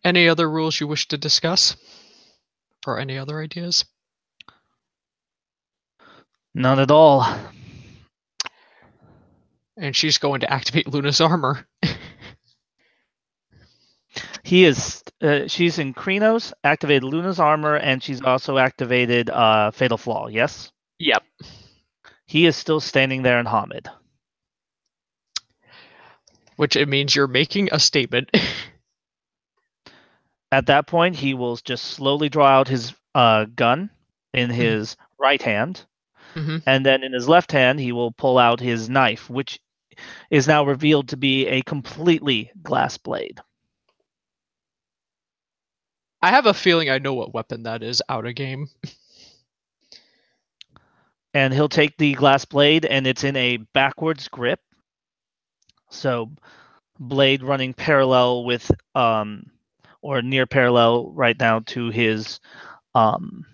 Any other rules you wish to discuss? Or any other ideas? None at all. And she's going to activate Luna's armor. She's in Krenos, activated Luna's armor, and she's also activated Fatal Flaw, yes? Yep. He is still standing there in Hamid. Which it means you're making a statement. At that point, he will just slowly draw out his gun in his right hand, and then in his left hand, he will pull out his knife, which is now revealed to be a completely glass blade. I have a feeling I know what weapon that is out of game. And he'll take the glass blade, and it's in a backwards grip. So, blade running parallel with, or near parallel right now to his, I've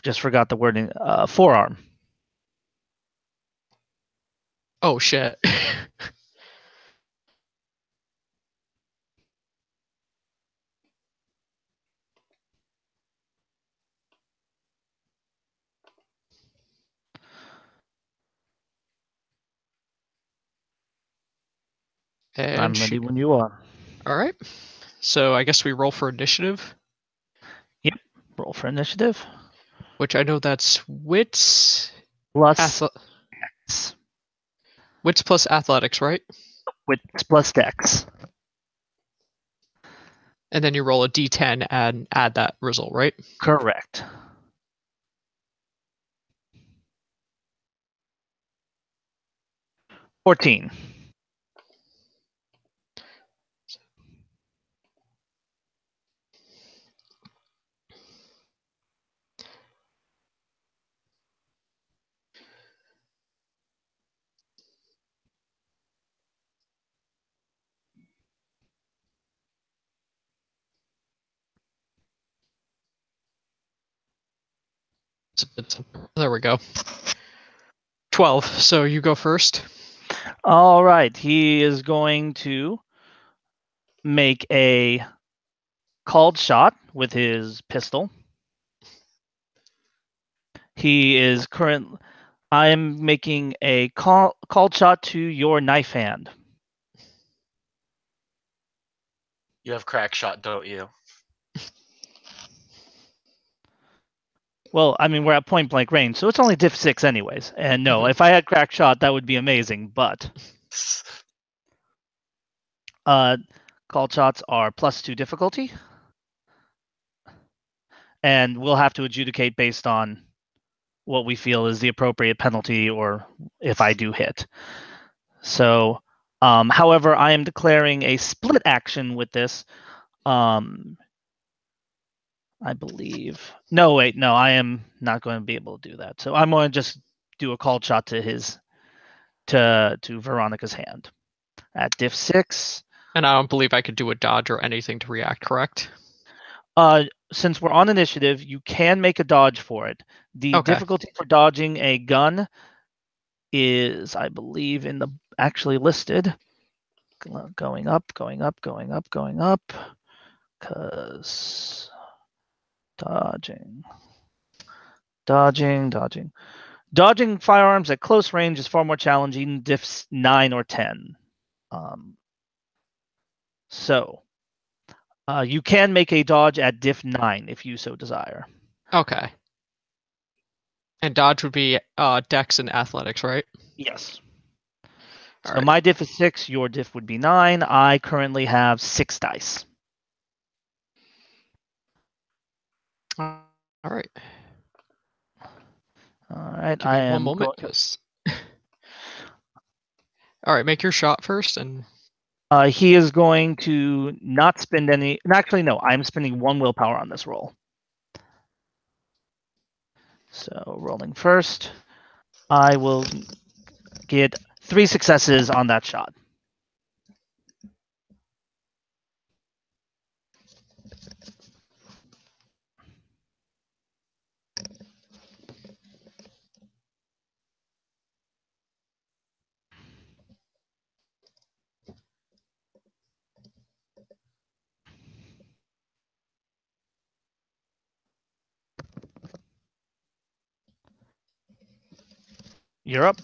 just forgot the wording, forearm. Oh shit. And I'm ready when you are. Alright. So I guess we roll for initiative. Yep. Roll for initiative. Which I know that's wits Plus wits plus athletics, right? Wits plus dex. And then you roll a d10 and add that result, right? Correct. $14. There we go. 12. So you go first. All right. He is going to make a called shot with his pistol. He is I am making a called shot to your knife hand. You have crack shot, don't you? Well, I mean, we're at point blank range, so it's only diff 6 anyways. And no, Mhm. if I had crack shot, that would be amazing. But called shots are +2 difficulty, and we'll have to adjudicate based on what we feel is the appropriate penalty, or if I do hit. So, however, I am declaring a split action with this. I believe. No, wait, no, I am not going to be able to do that. So I'm going to just do a called shot to Veronica's hand at diff 6. And I don't believe I could do a dodge or anything to react, correct? Since we're on initiative, you can make a dodge for it. The Okay. difficulty for dodging a gun is, I believe, in the actually listed. Going up, going up, going up, going up. Because dodging. Dodging firearms at close range is far more challenging, diffs 9 or 10. So you can make a dodge at diff 9 if you so desire. Okay. And dodge would be dex and athletics, right? Yes. All So right. my diff is 6, your diff would be 9. I currently have 6 dice. All right. All right, Give me one moment, because. All right, make your shot first, and he is going to not spend any. Actually, no, I'm spending 1 willpower on this roll. So rolling first, I will get 3 successes on that shot. You're up.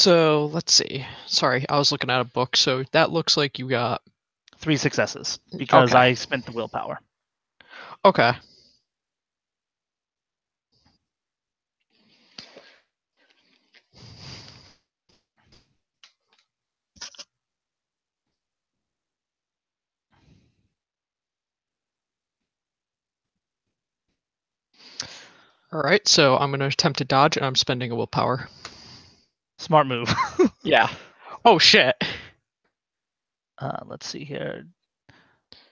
so let's see. Sorry, I was looking at a book. So that looks like you got 3 successes because Okay. I spent the willpower. Okay. All right, so I'm going to attempt to dodge, and I'm spending a willpower. Smart move. Yeah. Oh shit. Let's see here.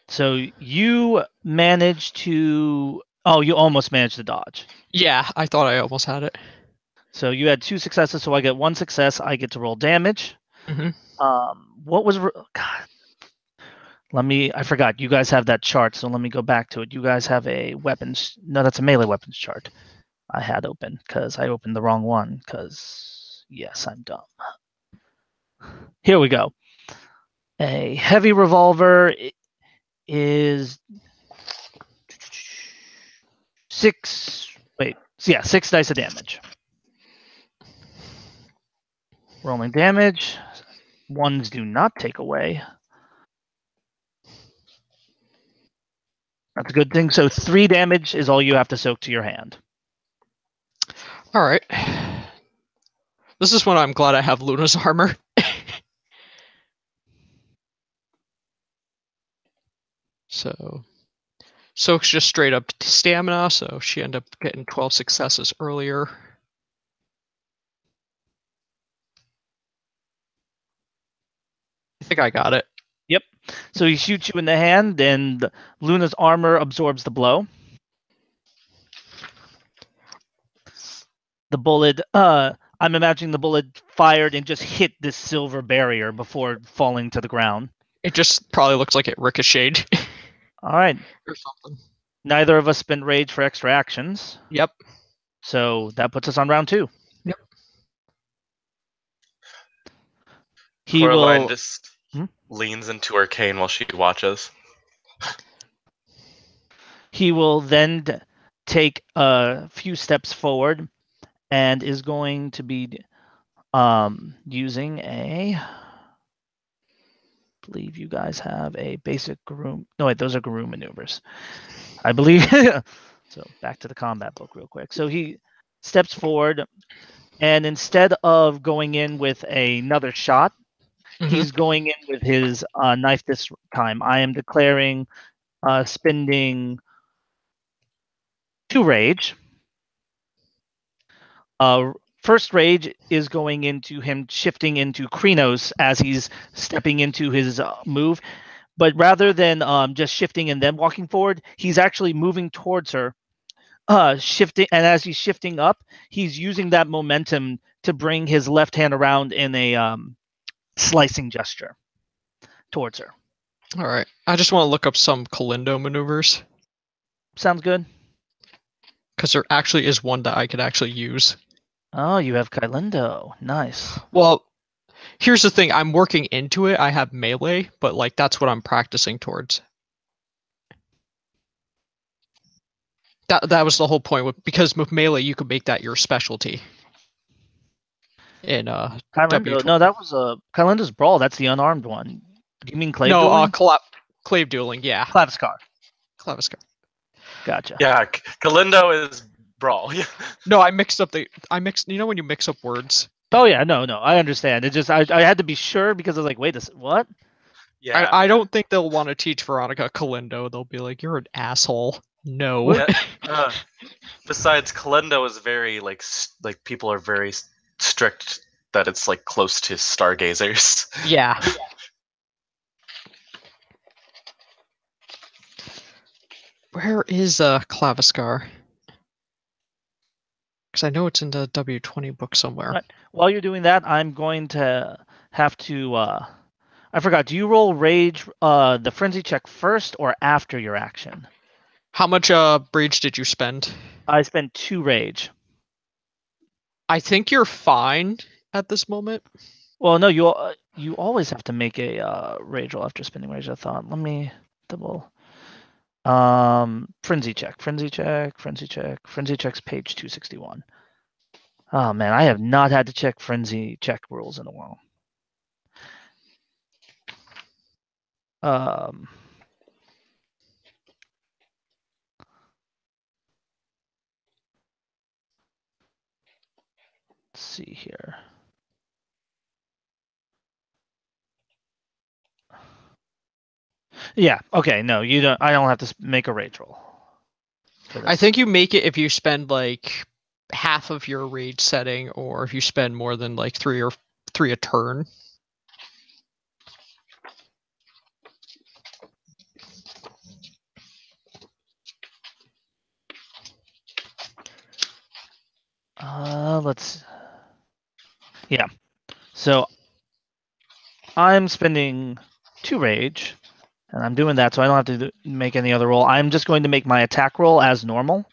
So you managed to. Oh, you almost managed to dodge. Yeah, I thought I almost had it. So you had 2 successes, so I get 1 success. I get to roll damage. Mhm. What was God? I forgot. You guys have that chart, so let me go back to it. You guys have a weapons. No, that's a melee weapons chart. I had open because I opened the wrong one. Because yes, I'm dumb. Here we go. A heavy revolver is 6. Wait, yeah, 6 dice of damage. Rolling damage. Ones do not take away. That's a good thing. So 3 damage is all you have to soak to your hand. All right. This is when I'm glad I have Luna's armor. So Soak's just straight up stamina, so she ended up getting 12 successes earlier. I think I got it. Yep. So he shoots you in the hand, and Luna's armor absorbs the blow. The bullet, I'm imagining the bullet fired and just hit this silver barrier before falling to the ground. It just probably looks like it ricocheted All right. or something. Neither of us spent rage for extra actions. Yep. So that puts us on round 2. Yep. Coraline will. just leans into her cane while she watches. He will then take a few steps forward and is going to be using a. I believe you guys have a basic Garou. No, wait, those are Garou maneuvers. I believe. So back to the combat book real quick. So he steps forward, and instead of going in with another shot, he's going in with his knife this time. I am declaring spending 2 rage. First rage is going into him shifting into Krenos as he's stepping into his move. But rather than just shifting and then walking forward, he's actually moving towards her, shifting. And as he's shifting up, he's using that momentum to bring his left hand around in a slicing gesture towards her. All right. I just want to look up some Kalindo maneuvers Sounds good. because there actually is one that I could actually use. Oh, you have Kylindo. Nice. Well, here's the thing. I'm working into it. I have melee, but like that's what I'm practicing towards. That was the whole point because with melee you could make that your specialty. In Kylindo. No, that was Kylindo's brawl. That's the unarmed one. Do you mean Clave dueling? Clave dueling. Yeah. Claviskar. Gotcha. Yeah, Galindo is brawl. No, I mixed. You know when you mix up words? Oh yeah, no, I understand. It just I had to be sure because I was like, wait, what? Yeah. I don't think they'll want to teach Veronica Kalindo. They'll be like, you're an asshole. No. Yeah. Besides, Kalendo is very like people are very strict that it's like close to stargazers. Yeah. Where is Claviskar? Because I know it's in the W20 book somewhere. Right. While you're doing that, I'm going to have to. I forgot. Do you roll rage the frenzy check first or after your action? How much rage did you spend? I spent 2 rage. I think you're fine at this moment. Well, no, you always have to make a rage roll after spending rage. I thought. Let me double. Frenzy check. Frenzy check's page 261. Oh man, I have not had to check frenzy check rules in a while. Let's see here. Yeah. Okay. No, you don't. I don't have to make a rage roll. I think you make it if you spend like half of your rage setting, or if you spend more than like three a turn. Let's. Yeah. So I'm spending 2 rage, and I'm doing that so I don't have to make any other roll. I'm just going to make my attack roll as normal.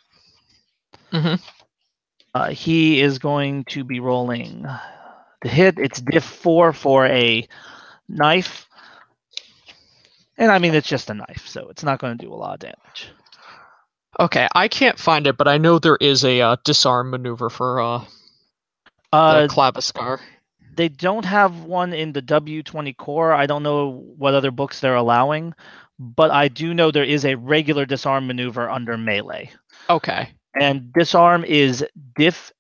He is going to be rolling the hit. It's diff 4 for a knife. And I mean, it's just a knife, so it's not going to do a lot of damage. Okay, I can't find it, but I know there is a disarm maneuver for the Claviskar. They don't have one in the W20 core. I don't know what other books they're allowing, but I do know there is a regular disarm maneuver under melee. Okay. And disarm is diff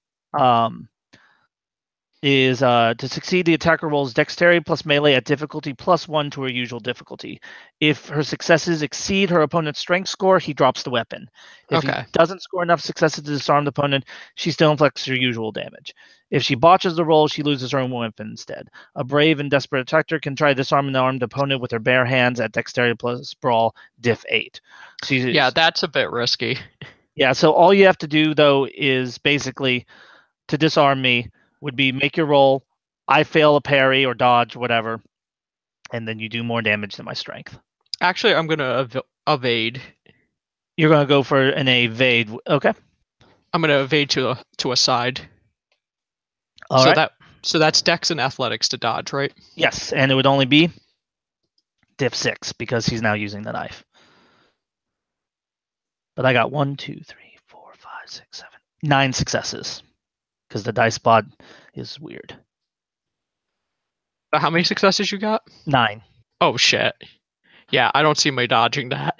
to succeed, the attacker rolls dexterity plus melee at difficulty +1 to her usual difficulty. If her successes exceed her opponent's strength score, he drops the weapon. If he doesn't score enough successes to disarm the opponent, she still inflicts her usual damage. If she botches the roll, she loses her own weapon instead. A brave and desperate attacker can try to disarm an armed opponent with her bare hands at dexterity plus brawl diff 8. Yeah, that's a bit risky. Yeah, so all you have to do, though, is basically to disarm me would be make your roll, I fail a parry or dodge, whatever, and then you do more damage than my strength. Actually, I'm going to evade. You're going to go for an evade. Okay. I'm going to evade to a side. All right. So that's dex and athletics to dodge, right? Yes, and it would only be diff 6 because he's now using the knife. But I got 1, 2, 3, 4, 5, 6, 7, 9 successes because the dice pod is weird. How many successes you got? 9. Oh shit. Yeah, I don't see my dodging that.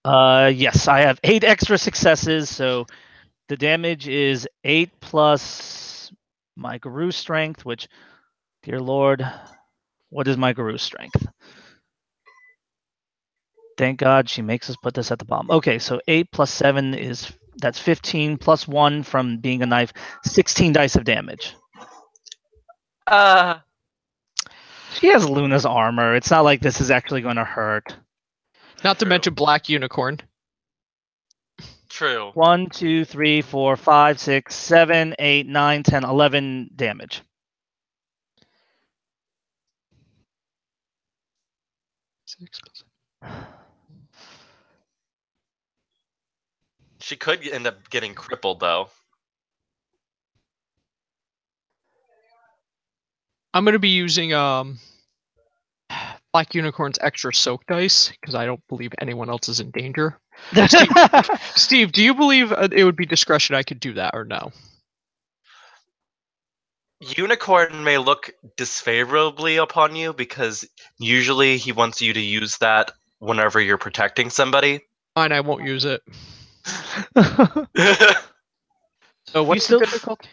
Yes, I have 8 extra successes, so the damage is 8 plus my Garou strength, which, dear lord, what is my Garou strength? Thank God she makes us put this at the bottom. Okay, so 8 plus 7 that's 15 plus 1 from being a knife, 16 dice of damage. She has Luna's armor. It's not like this is actually going to hurt. Not to True. mention Black Unicorn. True. 1, 2, 3, 4, 5, 6, 7, 8, 9, 10, 11 damage. She could end up getting crippled though. I'm gonna be using Black Unicorn's extra soak dice because I don't believe anyone else is in danger. Steve, do you believe it would be discretion I could do that or no? Unicorn may look disfavorably upon you because usually he wants you to use that whenever you're protecting somebody. Fine, I won't use it. Yeah, So what's still- the difficulty?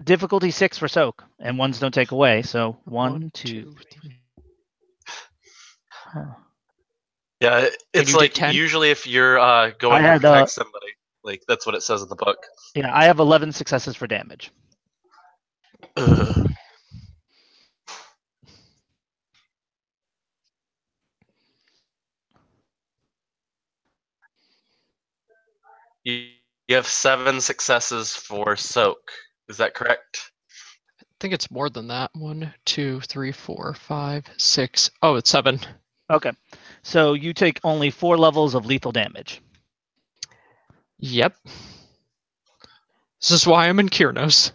Difficulty 6 for soak, and ones don't take away, so 1, 2, 3. Huh. it's you did like 10? usually if you're going I to had, protect somebody, like that's what it says in the book. Yeah, I have 11 successes for damage. Ugh. You have 7 successes for soak. Is that correct? I think it's more than that. 1, 2, 3, 4, 5, 6. Oh, it's 7. Okay, so you take only 4 levels of lethal damage. Yep. This is why I'm in Kyrnos.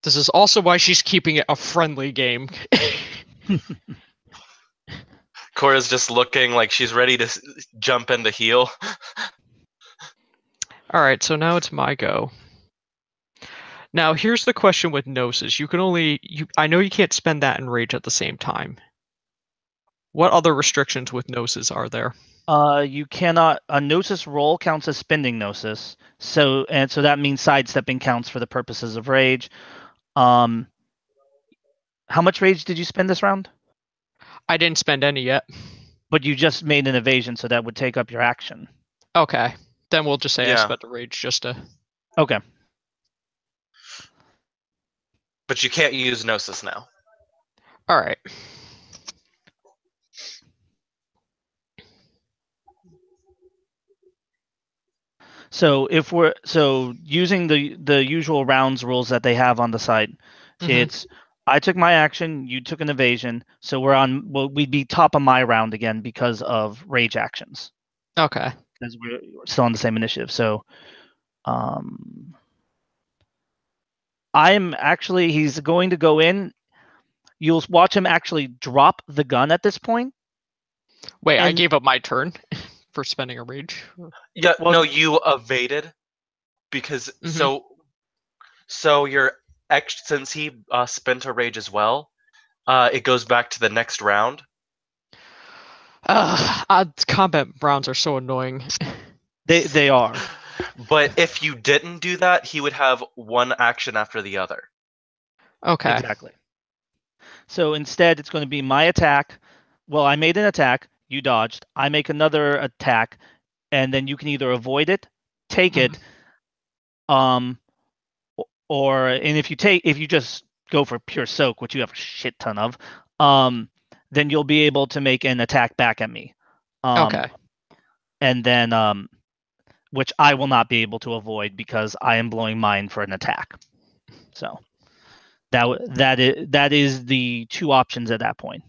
This is also why she's keeping it a friendly game. Cora's just looking like she's ready to jump into heal. Alright, so now it's my go. Now, here's the question with Gnosis. You can only... I know you can't spend that and Rage at the same time. What other restrictions with Gnosis are there? You cannot. A Gnosis roll counts as spending Gnosis, so that means sidestepping counts for the purposes of Rage. How much Rage did you spend this round? I didn't spend any yet. But you just made an evasion, so that would take up your action. Okay. Then we'll just say I Yeah. spent the Rage just to... Okay. But you can't use Gnosis now. Alright. So using the usual rounds rules that they have on the site, it's I took my action, you took an evasion, so we'd be top of my round again because of Rage actions. Okay. Because we're still on the same initiative. So he's going to go in. You'll watch him actually drop the gun at this point. Wait, I gave up my turn for spending a Rage? Yeah, Well- no, you evaded because so your since he spent a rage as well, it goes back to the next round. Combat rounds are so annoying. They are. But if you didn't do that, he would have one action after the other. Okay. Exactly. So instead, it's going to be my attack. Well, I made an attack. You dodged. I make another attack, and then you can either avoid it, take it, and if you just go for pure soak, which you have a shit ton of, then you'll be able to make an attack back at me. Okay. And then which I will not be able to avoid because I am blowing mine for an attack. So that is the two options at that point.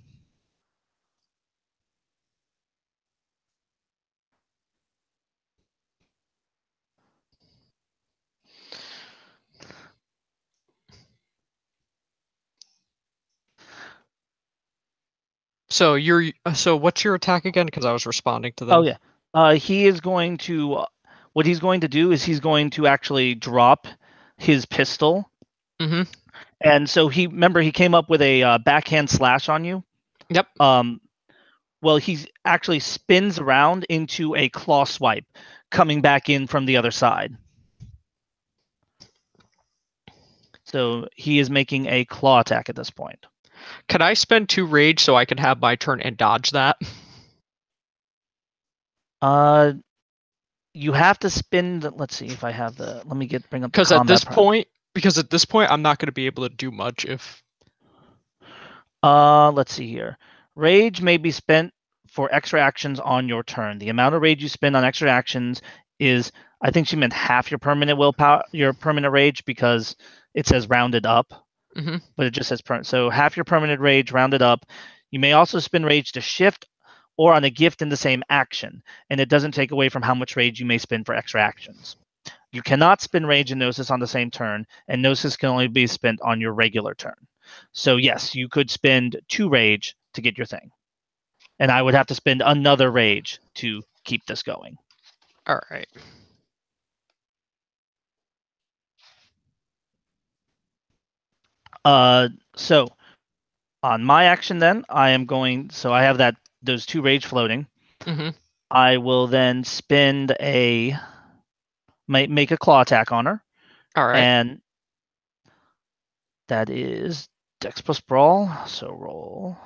So what's your attack again? Because I was responding to them. Oh yeah. He is going to what he's going to do is he's going to actually drop his pistol. Mhm. And so he came up with a backhand slash on you. Yep. Well, he actually spins around into a claw swipe, coming back in from the other side. So he is making a claw attack at this point. Can I spend 2 rage so I can have my turn and dodge that? You have to spin. Let's see if I have the. Let me bring up the Because at combat this point, I'm not going to be able to do much if. Let's see here. Rage may be spent for extra actions on your turn. The amount of rage you spend on extra actions is, I think she meant half your permanent willpower, your permanent rage, because it says rounded up, but it just says so half your permanent rage rounded up. You may also spend rage to shift or on a gift in the same action, and it doesn't take away from how much rage you may spend for extra actions. You cannot spend rage and gnosis on the same turn, and gnosis can only be spent on your regular turn. So yes, you could spend 2 rage to get your thing. And I would have to spend another rage to keep this going. All right. So on my action then, I am going, so I have those 2 rage floating. I will then spend make a claw attack on her. All right. And that is Dex plus Brawl, so roll.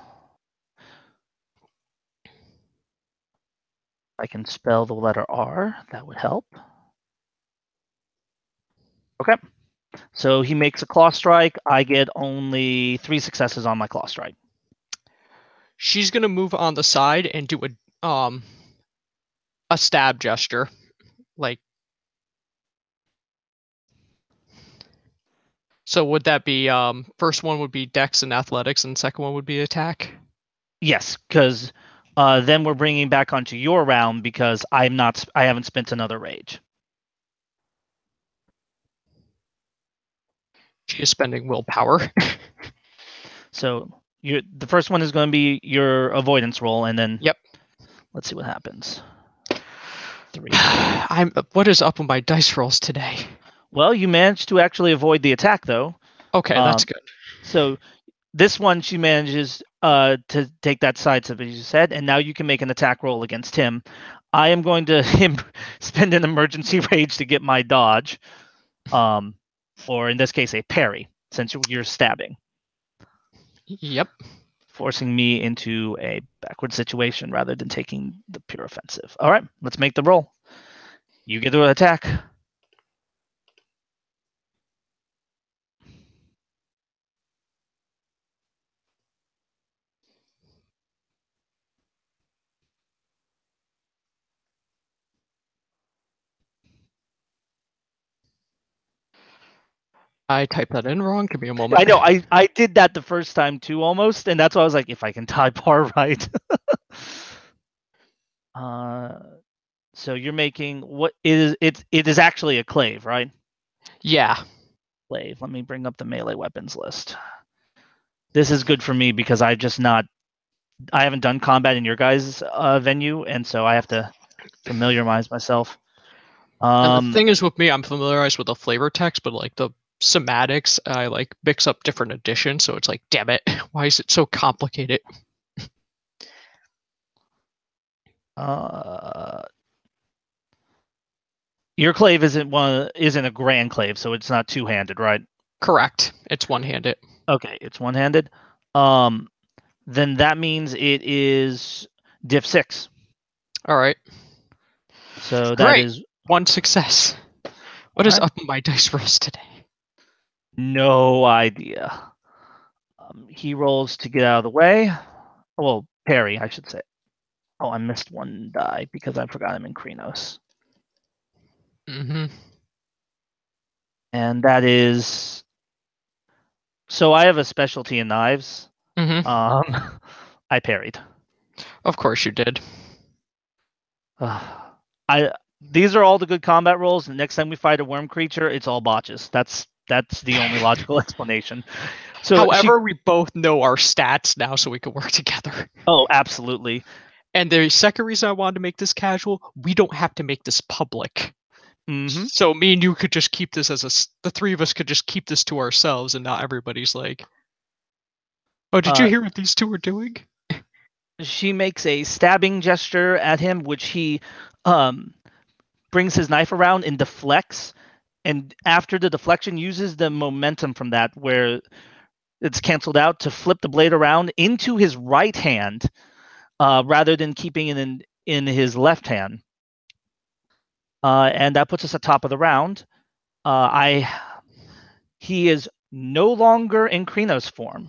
I can spell the letter R, that would help. Okay. So he makes a claw strike. I get only 3 successes on my claw strike. She's gonna move on the side and do a stab gesture, like. So would that be first one would be Dex and Athletics, and second one would be Attack? Yes, because then we're bringing back onto your round because I haven't spent another rage. She is spending willpower. So the first one is going to be your avoidance roll, and then Yep. Let's see what happens. 3. What is up with my dice rolls today? Well, you managed to actually avoid the attack, though. Okay, that's good. So this one, she manages to take that sidestep, as you said, and now you can make an attack roll against him. I am going to spend an emergency rage to get my dodge, or in this case, a parry, since you're stabbing. Yep. Forcing me into a backward situation rather than taking the pure offensive. All right, let's make the roll. You get to attack. I typed that in wrong. Give me a moment. I know. I did that the first time too, almost, and that's why I was like, if I can type R right. So you're making what is it? It is actually a clave, right? Yeah. Clave. Let me bring up the melee weapons list. This is good for me because I haven't done combat in your guys' venue, and so I have to familiarize myself. And the thing is, with me, I'm familiarized with the flavor text, but like the somatics, I like mix up different editions, so it's like, damn it, why is it so complicated? Your clave isn't a grand clave, so it's not two-handed, right? Correct. It's one-handed. Okay, it's one-handed. Then that means it is diff 6. All right. So Great. that is 1 success. What is up with my dice rolls today? No idea. He rolls to get out of the way. Well, parry, I should say. Oh, I missed 1 die because I forgot him in Krenos. And that is. So I have a specialty in knives. I parried. Of course you did. These are all the good combat rolls. And next time we fight a worm creature, it's all botches. That's the only logical explanation. So, however, we both know our stats now, so we can work together. Oh, absolutely. And the second reason I wanted to make this casual, we don't have to make this public. Mm-hmm. So me and you could just keep this the three of us could just keep this to ourselves, and not everybody's like, "Oh, did you hear what these two are doing?" She makes a stabbing gesture at him, which he brings his knife around and deflects. And after the deflection, uses the momentum from that, where it's canceled out, to flip the blade around into his right hand, rather than keeping it in his left hand. And that puts us at top of the round. He is no longer in Krynos form,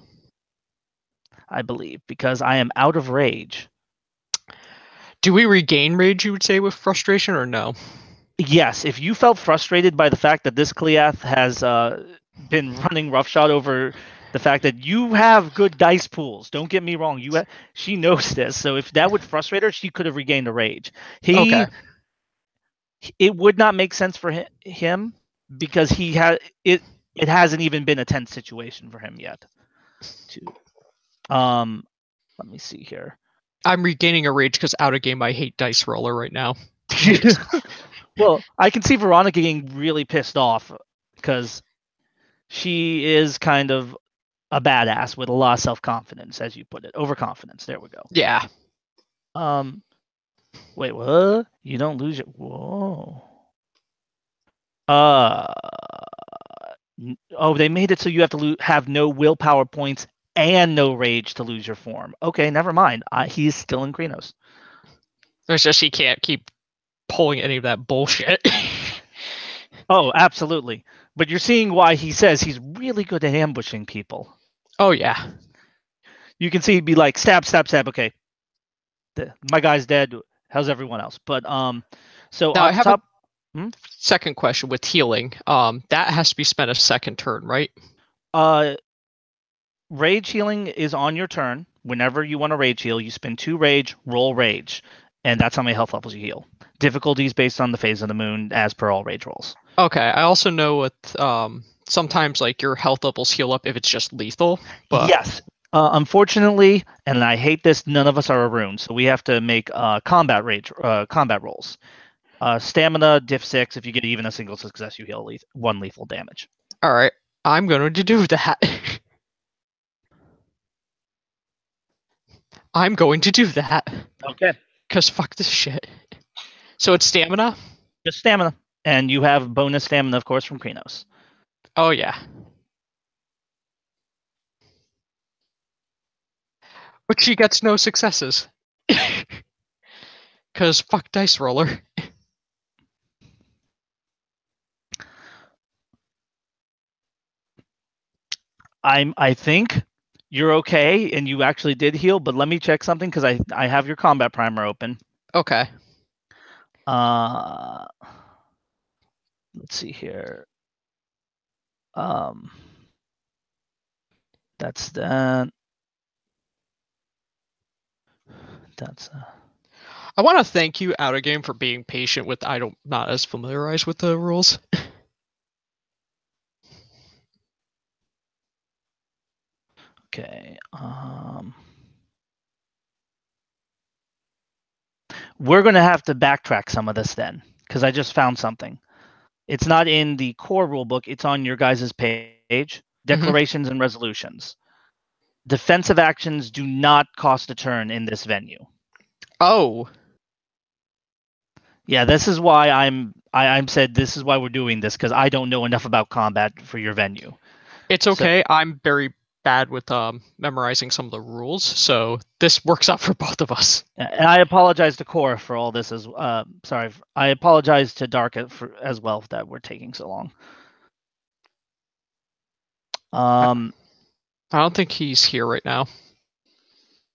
I believe, because I am out of rage. Do we regain rage, you would say, with frustration, or no? Yes, if you felt frustrated by the fact that this Cleath has been running roughshod over the fact that you have good dice pools, don't get me wrong, she knows this. So if that would frustrate her, she could have regained a rage. Okay. It would not make sense for him because he had it. It hasn't even been a tense situation for him yet. Let me see here. I'm regaining a rage because out of game I hate Dice Roller right now. Well, I can see Veronica getting really pissed off because she is kind of a badass with a lot of self-confidence, as you put it. Overconfidence. There we go. Yeah. Wait, what? You don't lose it. Whoa. They made it so you have to have no willpower points and no rage to lose your form. Okay, never mind. He's still in Krynos. It's just he can't keep pulling any of that bullshit. Oh, absolutely. But you're seeing why he says he's really good at ambushing people. Oh, yeah. You can see he'd be like, stab, stab, stab. Okay. My guy's dead. How's everyone else? But so now on I have top. Second question with healing. That has to be spent a second turn, right? Rage healing is on your turn. Whenever you want to rage heal, you spend 2 rage, roll rage, and that's how many health levels you heal. Difficulties based on the phase of the moon, as per all rage rolls. Okay. I also know with sometimes like your health levels heal up if it's just lethal. But Yes. Unfortunately, and I hate this, none of us are a rune, so we have to make combat rolls. Stamina, diff 6. If you get even a single success, you heal 1 lethal damage. All right, I'm going to do that. I'm going to do that. Okay. Because fuck this shit. So it's stamina? Just stamina. And you have bonus stamina, of course, from Krynos. Oh, yeah. But she gets no successes. Because fuck Dice Roller. I think you're okay, and you actually did heal, but let me check something, because I have your combat primer open. Okay. Let's see here. That's that. That's I want to thank you, Out of Game, for being patient with not as familiarized with the rules. okay. We're going to have to backtrack some of this then, because I just found something. It's not in the core rulebook. It's on your guys' page. Declarations and resolutions. Defensive actions do not cost a turn in this venue. Oh. Yeah, this is why I'm said this is why we're doing this, because I don't know enough about combat for your venue. It's okay. I'm very bad with memorizing some of the rules, so this works out for both of us. And I apologize to Cora for all this. Sorry, I apologize to Dark as well that we're taking so long. I don't think he's here right now.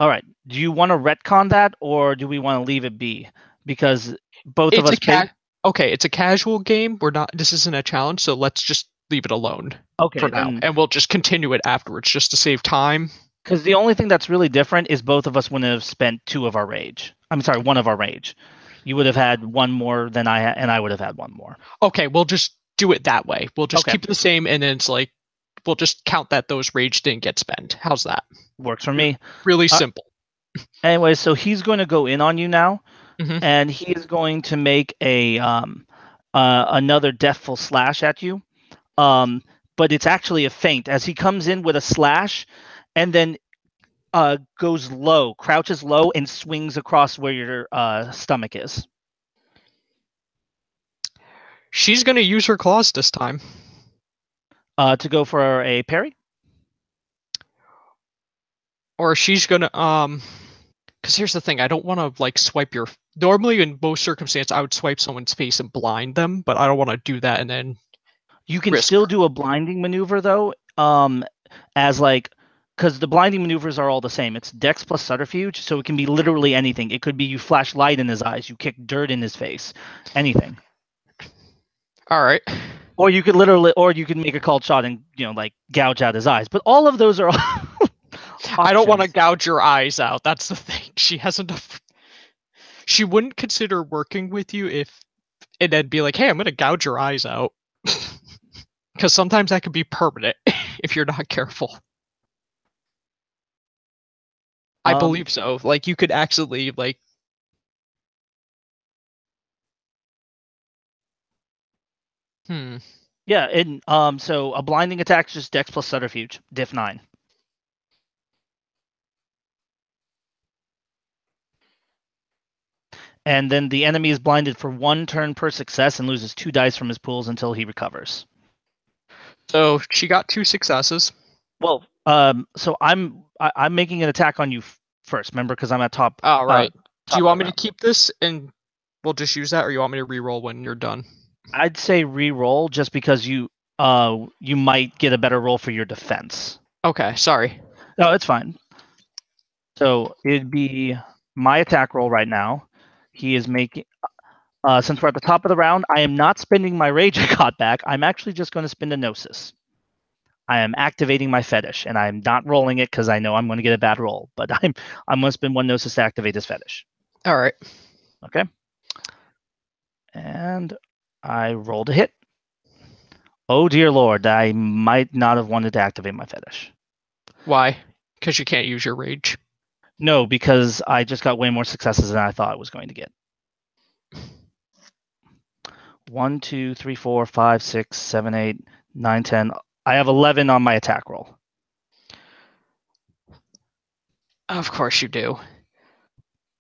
All right. Do you want to retcon that, or do we want to leave it be? Because both of us. Okay, it's a casual game. This isn't a challenge, so let's just leave it alone. Okay. For now, and we'll just continue it afterwards, just to save time. Because the only thing that's really different is both of us wouldn't have spent 2 of our rage. I'm sorry, 1 of our rage. You would have had 1 more than I had, and I would have had 1 more. Okay, we'll just do it that way. We'll just keep it the same, and then it's like we'll just count that those rage didn't get spent. How's that? Works for me. Really simple. Anyway, so he's going to go in on you now, Mm-hmm. and he is going to make a another deathful slash at you. But it's actually a feint as he comes in with a slash and then goes low, crouches low, and swings across where your stomach is. She's going to use her claws this time. To go for a parry? Or she's going to... Because here's the thing, I don't want to like swipe your... Normally, in most circumstances, I would swipe someone's face and blind them, but I don't want to do that and then... You can still do a blinding maneuver, though, as like... Because the blinding maneuvers are all the same. It's Dex plus Subterfuge, so it can be literally anything. It could be you flash light in his eyes, you kick dirt in his face, anything. All right. Or you could make a called shot and like gouge out his eyes. But all of those are. I don't want to gouge your eyes out. That's the thing. She has enough. She wouldn't consider working with you if and then be like, "Hey, I'm going to gouge your eyes out," because sometimes that could be permanent if you're not careful. I believe so. Like you could actually like. Yeah, and so a blinding attack is just Dex plus Subterfuge, diff 9. And then the enemy is blinded for 1 turn per success and loses 2 dice from his pools until he recovers. So she got 2 successes. Well, so I'm making an attack on you first, remember, because I'm at top. Oh, right. Do you want me round. to keep this and we'll just use that, or you want me to re-roll when you're done? I'd say re-roll just because you might get a better roll for your defense. Okay, sorry. No, it's fine. So it'd be my attack roll right now. He is making. Since we're at the top of the round, I am not spending my rage I got back. I'm actually just going to spend a Gnosis. I am activating my fetish, and I'm not rolling it because I know I'm going to get a bad roll. But I'm going to spend 1 Gnosis to activate this fetish. All right. Okay. And I rolled a hit. Oh dear Lord, I might not have wanted to activate my fetish. Why? Because you can't use your rage. No, because I just got way more successes than I thought I was going to get. 1, 2, 3, 4, 5, 6, 7, 8, 9, 10. I have 11 on my attack roll. Of course you do.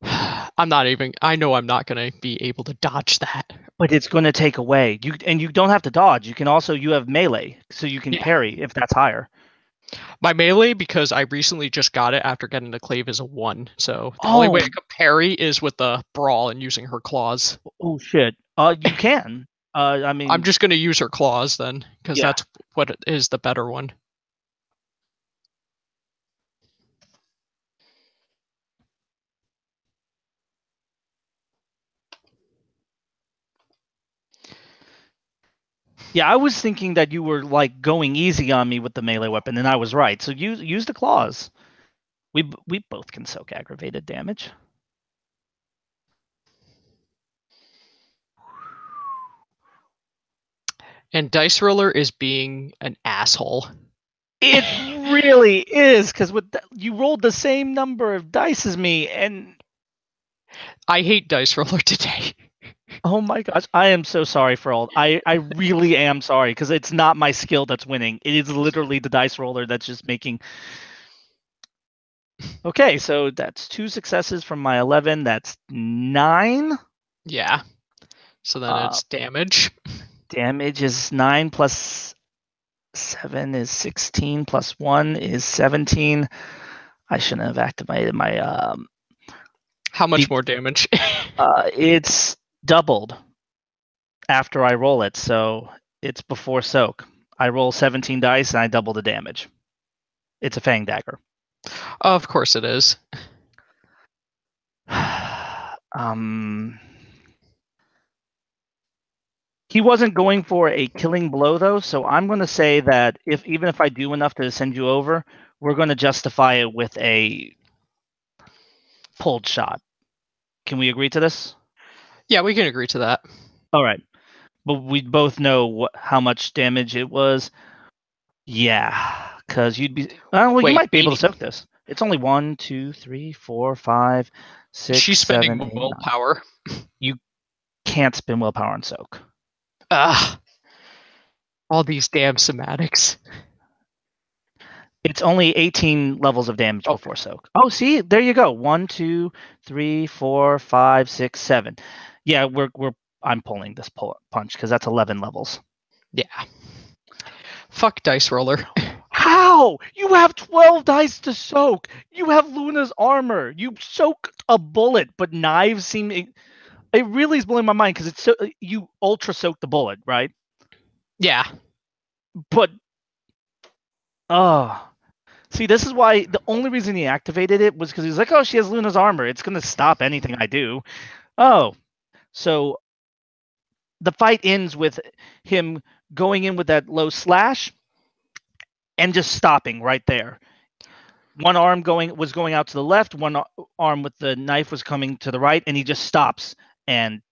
I know I'm not going to be able to dodge that. But it's going to take away. You don't have to dodge. You have melee, so you can parry if that's higher. My melee, because I recently just got it after getting the clave, is a 1. So the only way I could parry is with the brawl and using her claws. Oh shit. You can. I mean, I'm just going to use her claws then, because that's what is the better one. Yeah, I was thinking that you were like going easy on me with the melee weapon, and I was right. So use the claws. We both can soak aggravated damage. And Dice Roller is being an asshole. It really is, because you rolled the same number of dice as me, and I hate Dice Roller today. Oh my gosh, I am so sorry for all. I really am sorry, because it's not my skill that's winning. It is literally the dice roller that's just making. Okay, so that's 2 successes from my 11. That's 9. Yeah. So then it's damage. Damage is 9 plus 7 is 16 plus 1 is 17. I shouldn't have activated my. How much more damage? It's doubled after I roll it, so it's before soak. I roll 17 dice and I double the damage. It's a Fang Dagger. Of course it is. He wasn't going for a killing blow though, so I'm going to say that even if I do enough to send you over, we're going to justify it with a pulled shot. Can we agree to this? Yeah, we can agree to that. All right. But we both know how much damage it was. Yeah, because you'd be. Well, you might be able to soak this. It's only 1, 2, 3, 4, 5, 6. She's spending 7, 8, willpower. 9. You can't spend willpower on soak. Ugh. All these damn somatics. It's only 18 levels of damage Oh. before soak. Oh, see, there you go. 1, 2, 3, 4, 5, 6, 7. Yeah, I'm pulling this punch because that's 11 levels. Yeah. Fuck Dice Roller. How? You have 12 dice to soak. You have Luna's armor. You soak a bullet, but knives seem. It really is blowing my mind because it's so you ultra soak the bullet, right? Yeah. But see, this is why the only reason he activated it was because he was like, "Oh, she has Luna's armor. It's gonna stop anything I do." Oh, so the fight ends with him going in with that low slash and just stopping right there. One arm was going out to the left, one arm with the knife was coming to the right, and he just stops and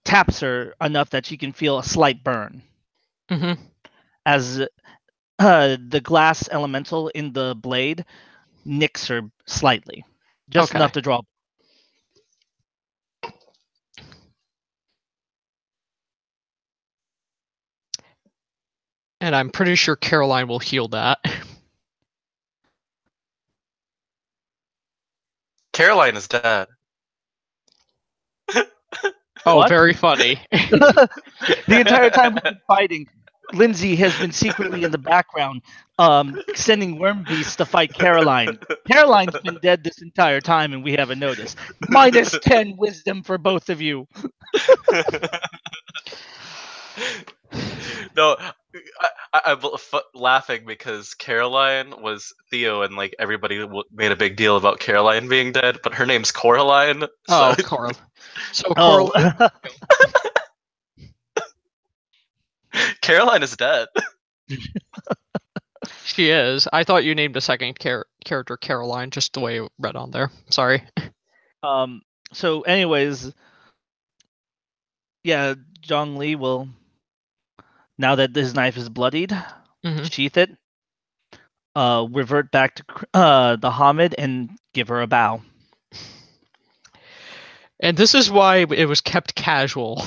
taps her enough that she can feel a slight burn. Mm-hmm. As the glass elemental in the blade nicks her slightly, just Okay. enough to draw. And I'm pretty sure Caroline will heal that. Caroline is dead. Oh, What? very funny. The entire time we've been fighting, Lindsay has been secretly in the background, sending Worm Beast to fight Caroline. Caroline's been dead this entire time, and we haven't noticed. Minus 10 wisdom for both of you. No, I'm laughing because Caroline was Theo, and like everybody made a big deal about Caroline being dead, but her name's Coraline. Oh, So Coral. So Oh, Coraline. Caroline is dead. She is. I thought you named a second character Caroline, just the way it read on there. Sorry. so anyways, yeah, Jong-Lee will, now that his knife is bloodied, Mhm. sheath it, revert back to the Hamid and give her a bow. And this is why it was kept casual.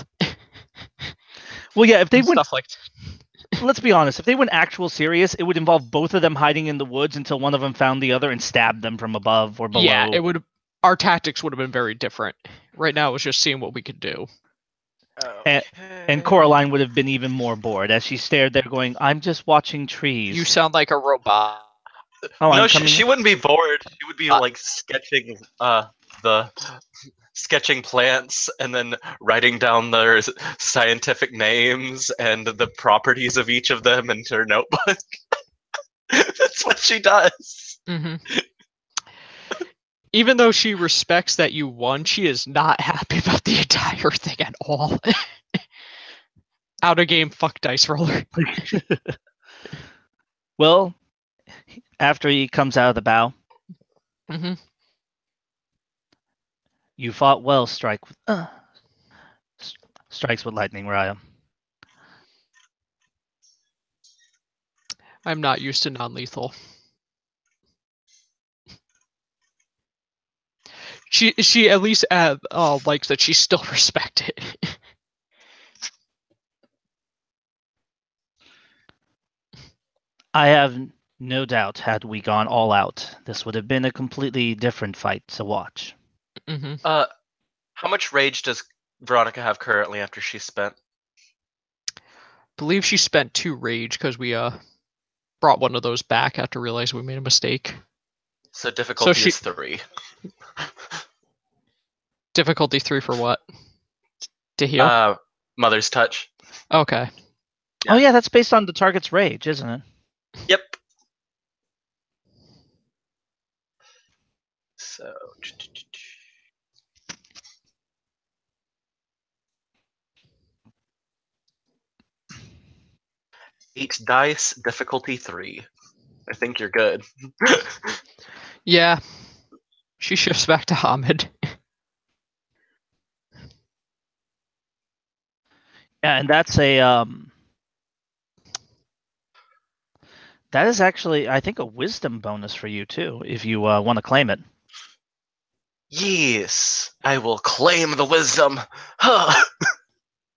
Well, yeah, if they and went, stuff like let's be honest, if they went actual serious, it would involve both of them hiding in the woods until one of them found the other and stabbed them from above or below. Yeah, it would. Our tactics would have been very different. Right now, it was just seeing what we could do. And Coraline would have been even more bored as she stared there going, I'm just watching trees. You sound like a robot. Oh, no, I'm coming. she wouldn't be bored. She would be like sketching sketching plants and then writing down their scientific names and the properties of each of them into her notebook. That's what she does. Mm-hmm. Even though she respects that you won, she is not happy about the entire thing at all. Out of game, fuck Dice Roller. Well, after he comes out of the bow, Mm-hmm. you fought well, strikes with lightning, Raya. I'm not used to non-lethal. She at least likes that she's still respected. I have no doubt, had we gone all out, this would have been a completely different fight to watch. Mm-hmm. How much rage does Veronica have currently after she spent? Believe she spent 2 rage because we brought one of those back after realizing we made a mistake. So difficulty is 3. Difficulty 3 for what? To heal? Mother's touch. Okay. Yeah. Oh yeah, that's based on the target's rage, isn't it? Yep. So 8 dice, difficulty 3. I think you're good. Yeah. She shifts back to Hamid. Yeah, and that's a that is actually, I think, a wisdom bonus for you too, if you want to claim it. Yes, I will claim the wisdom. Huh.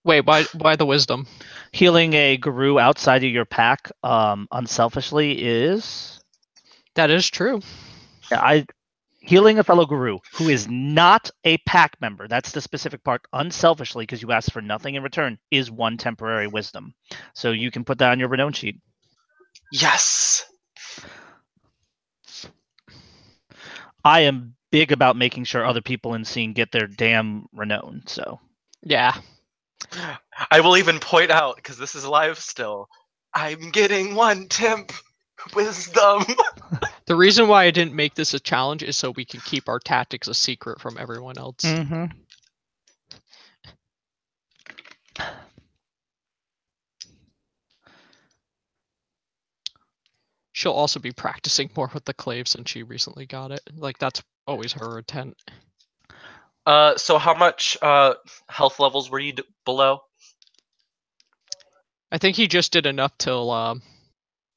Wait, why the wisdom? Healing a Garou outside of your pack unselfishly is That is true. healing a fellow Garou who is not a pack member. That's the specific part. Unselfishly, because you asked for nothing in return, is 1 temporary wisdom. So you can put that on your renown sheet. Yes. I am big about making sure other people in scene get their damn renown. So Yeah. I will even point out, because this is live still, I'm getting 1 temp wisdom. The reason why I didn't make this a challenge is so we can keep our tactics a secret from everyone else. Mm-hmm. She'll also be practicing more with the clave since she recently got it. Like, that's always her intent. So how much health levels were you below? I think he just did enough till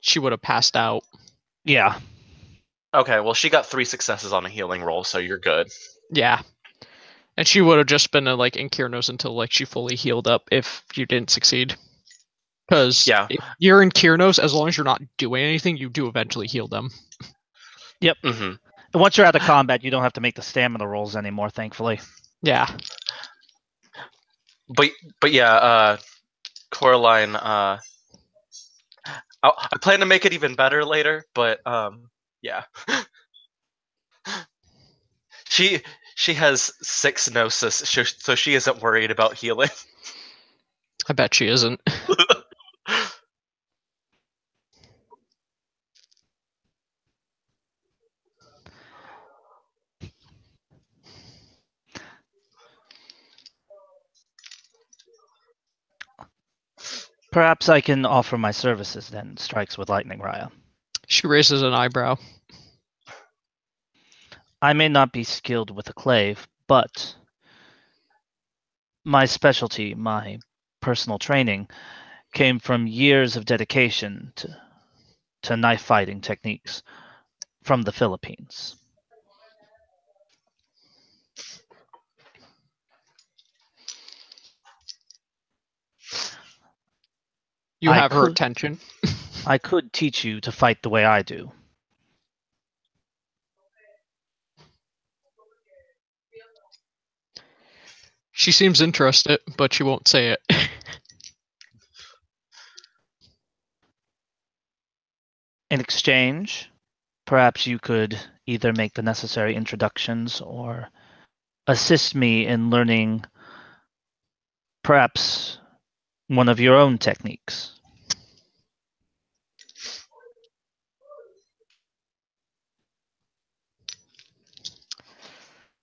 she would have passed out. Yeah. Okay, well, she got 3 successes on a healing roll, so you're good. Yeah. And she would have just been like in Kyrnos until like she fully healed up if you didn't succeed. Because Yeah. if you're in Kyrnos, as long as you're not doing anything, you do eventually heal them. Yep. Mm-hmm. And once you're out of combat, you don't have to make the stamina rolls anymore, thankfully. Yeah. But yeah, Coraline, I plan to make it even better later, but yeah. She has 6 gnosis, so she isn't worried about healing. I bet she isn't. Perhaps I can offer my services then, strikes with lightning, Raya. She raises an eyebrow. I may not be skilled with a clave, but my specialty, my personal training, came from years of dedication to knife fighting techniques from the Philippines. You have her attention. I could teach you to fight the way I do. She seems interested, but she won't say it. In exchange, perhaps you could either make the necessary introductions or assist me in learning perhaps one of your own techniques.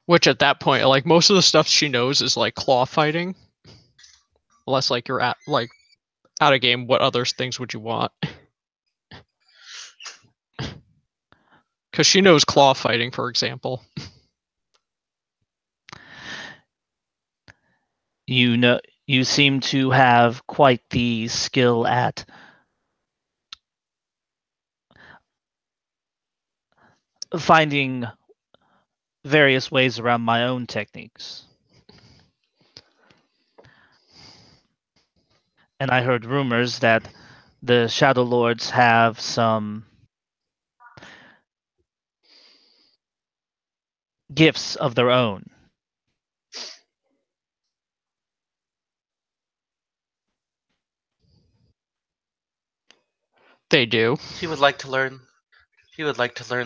Which at that point, like most of the stuff she knows is like claw fighting. Unless like you're at like out of game, what other things would you want? Because she knows claw fighting, for example. You seem to have quite the skill at finding various ways around my own techniques. And I heard rumors that the Shadow Lords have some gifts of their own. They do. He would like to learn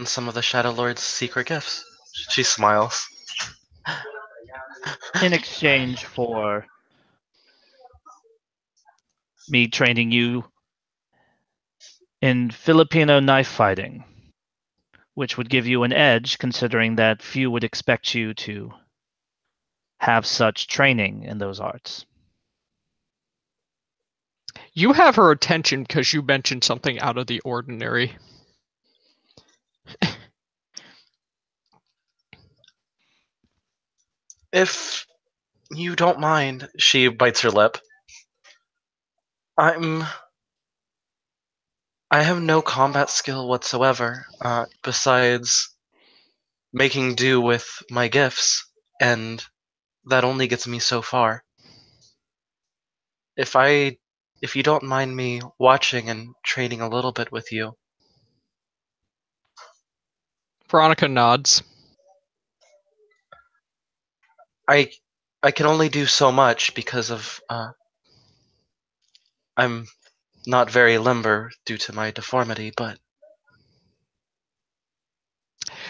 some of the Shadow Lord's secret gifts. She smiles. In exchange for me training you in Filipino knife fighting, which would give you an edge considering that few would expect you to have such training in those arts. You have her attention because you mentioned something out of the ordinary. If you don't mind, she bites her lip. I have no combat skill whatsoever, besides making do with my gifts, and that only gets me so far. if you don't mind me watching and training a little bit with you. Veronica nods. I can only do so much because of I'm not very limber due to my deformity, but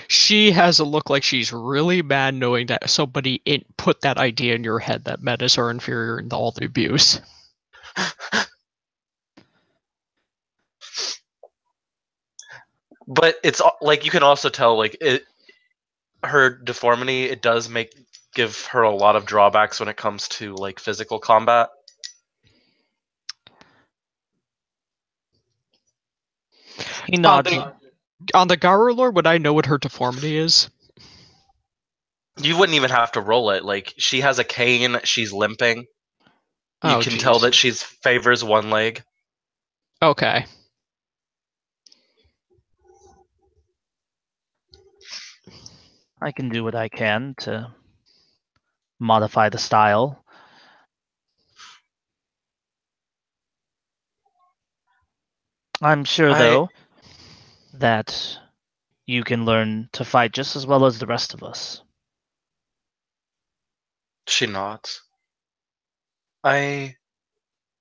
She has a look like she's really mad knowing that somebody put that idea in your head that metas are inferior in all the abuse. but it's like you can also tell like her deformity, it does give her a lot of drawbacks when it comes to like physical combat. He nods. On the Garou lore, would I know what her deformity is? You wouldn't even have to roll it. Like she has a cane, she's limping. You Oh, can tell jeez. that she favors one leg. Okay. I can do what I can to modify the style. I'm sure, though, that you can learn to fight just as well as the rest of us. She nods. I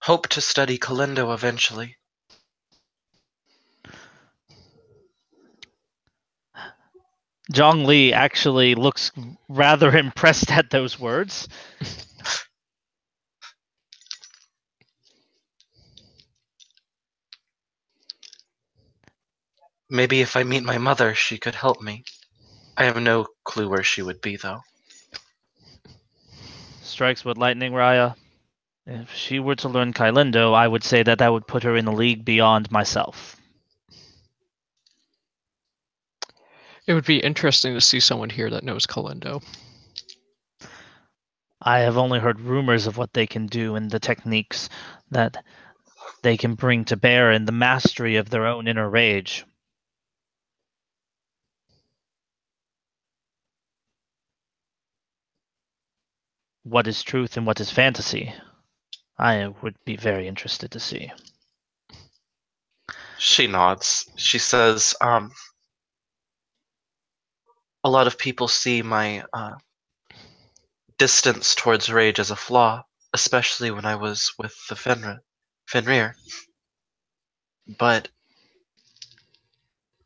hope to study Kalindo eventually. Jong-Lee actually looks rather impressed at those words. Maybe if I meet my mother, she could help me. I have no clue where she would be, though. Strikes with lightning, Raya. If she were to learn Kailindo, I would say that that would put her in a league beyond myself. It would be interesting to see someone here that knows Kalindo. I have only heard rumors of what they can do and the techniques that they can bring to bear and the mastery of their own inner rage. What is truth and what is fantasy? I would be very interested to see. She nods. She says, a lot of people see my distance towards rage as a flaw, especially when I was with the Fenrir. But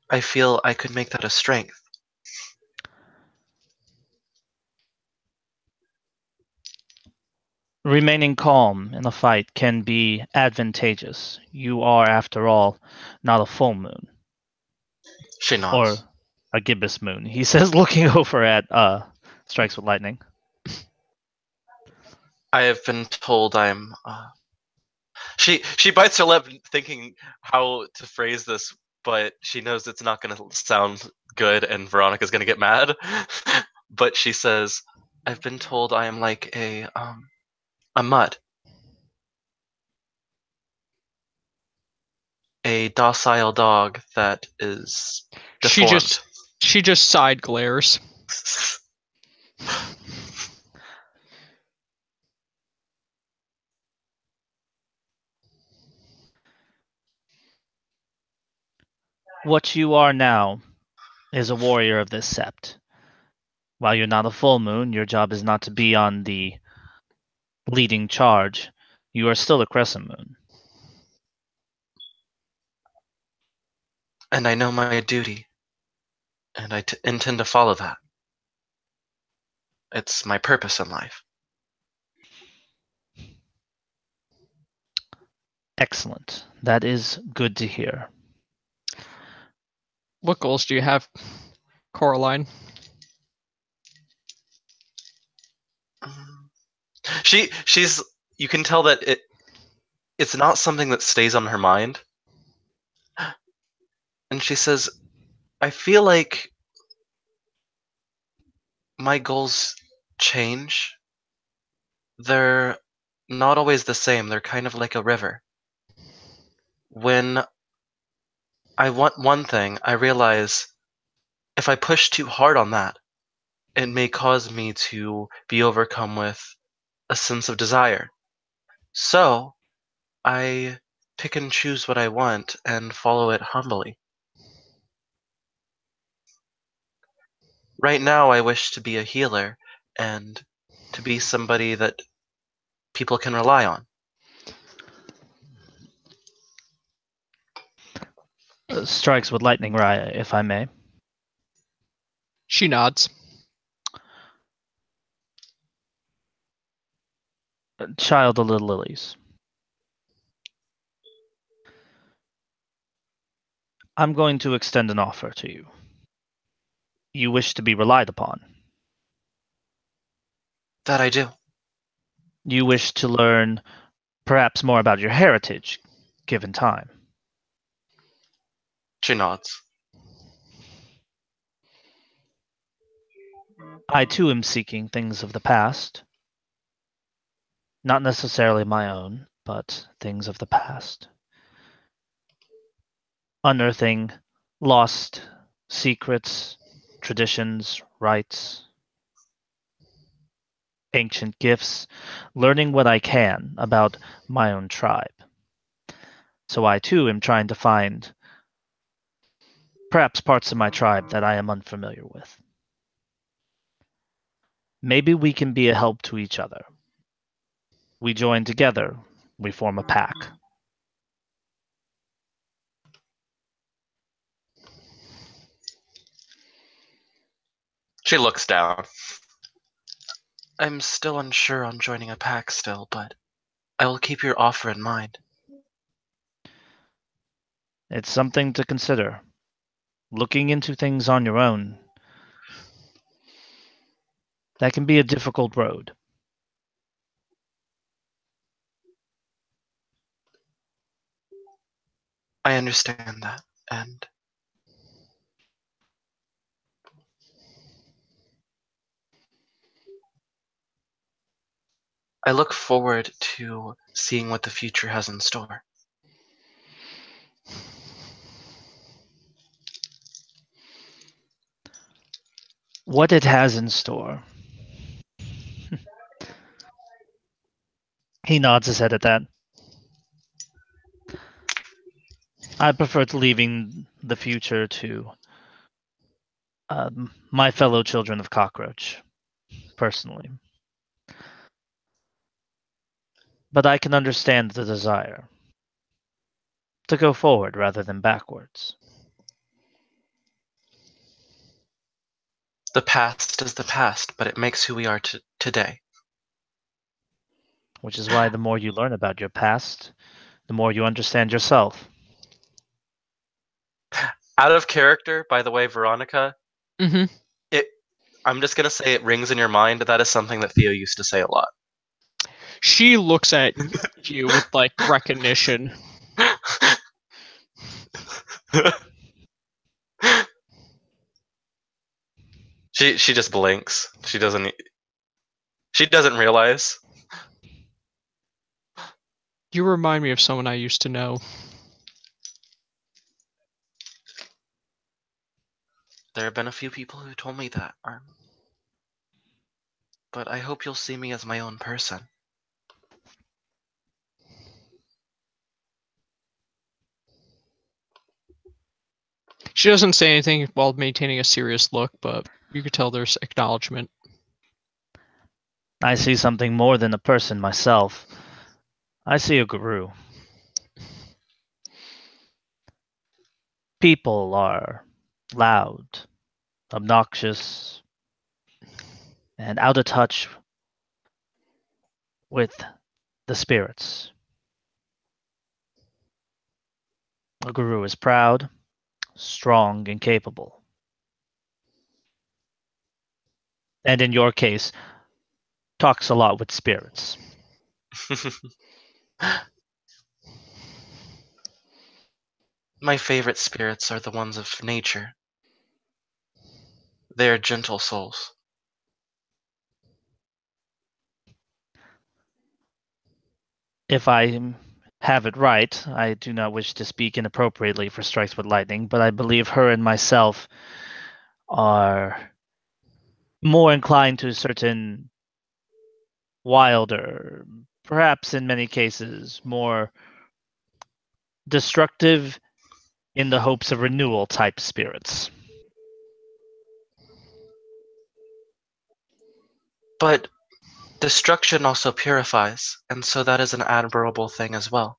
I feel I could make that a strength. Remaining calm in a fight can be advantageous. You are, after all, not a full moon. She nods. Or a gibbous moon, he says, looking over at Strikes with Lightning. I have been told I'm. She bites her lip, thinking how to phrase this, but she knows it's not going to sound good, and Veronica's going to get mad. But she says, "I've been told I am like a mud, a docile dog that is deformed." She just side glares. What you are now is a warrior of this sept. While you're not a full moon, your job is not to be on the leading charge. You are still a crescent moon. And I know my duty, and I intend to follow that. It's my purpose in life. Excellent. That is good to hear. What goals do you have, Coraline? She's you can tell that it's not something that stays on her mind. And she says, I feel like my goals change. They're not always the same. They're kind of like a river. When I want one thing, I realize if I push too hard on that, it may cause me to be overcome with a sense of desire. So, I pick and choose what I want and follow it humbly. Right now, I wish to be a healer and to be somebody that people can rely on. Strikes with lightning, Raya, if I may. She nods. Child of the Lilies. I'm going to extend an offer to you. You wish to be relied upon. That I do. You wish to learn perhaps more about your heritage, given time. She nods. I too am seeking things of the past. Not necessarily my own, but things of the past. Unearthing lost secrets, traditions, rites, ancient gifts, learning what I can about my own tribe. So I too am trying to find perhaps parts of my tribe that I am unfamiliar with. Maybe we can be a help to each other. We join together, we form a pack. She looks down. I'm still unsure on joining a pack still, but I will keep your offer in mind. It's something to consider. Looking into things on your own, that can be a difficult road. I understand that, and I look forward to seeing what the future has in store. What it has in store. He nods his head at that. I prefer to leaving the future to my fellow children of Cockroach, personally. But I can understand the desire to go forward rather than backwards. The past is the past, but it makes who we are today. Which is why the more you learn about your past, the more you understand yourself. Out of character, by the way, Veronica, Mm-hmm. I'm just gonna say it rings in your mind. That is something that Theo used to say a lot. She looks at you with like recognition. She just blinks. She doesn't realize. You remind me of someone I used to know. There have been a few people who told me that, but I hope you'll see me as my own person. She doesn't say anything while maintaining a serious look, but you could tell there's acknowledgement. I see something more than a person myself. I see a Garou. People are loud, obnoxious, and out of touch with the spirits. A Garou is proud, strong, and capable. And in your case, talks a lot with spirits. My favorite spirits are the ones of nature. They are gentle souls. If I have it right, I do not wish to speak inappropriately for Strikes with Lightning, but I believe her and myself are more inclined to certain wilder, perhaps in many cases, more destructive in the hopes of renewal type spirits. But destruction also purifies, and so that is an admirable thing as well.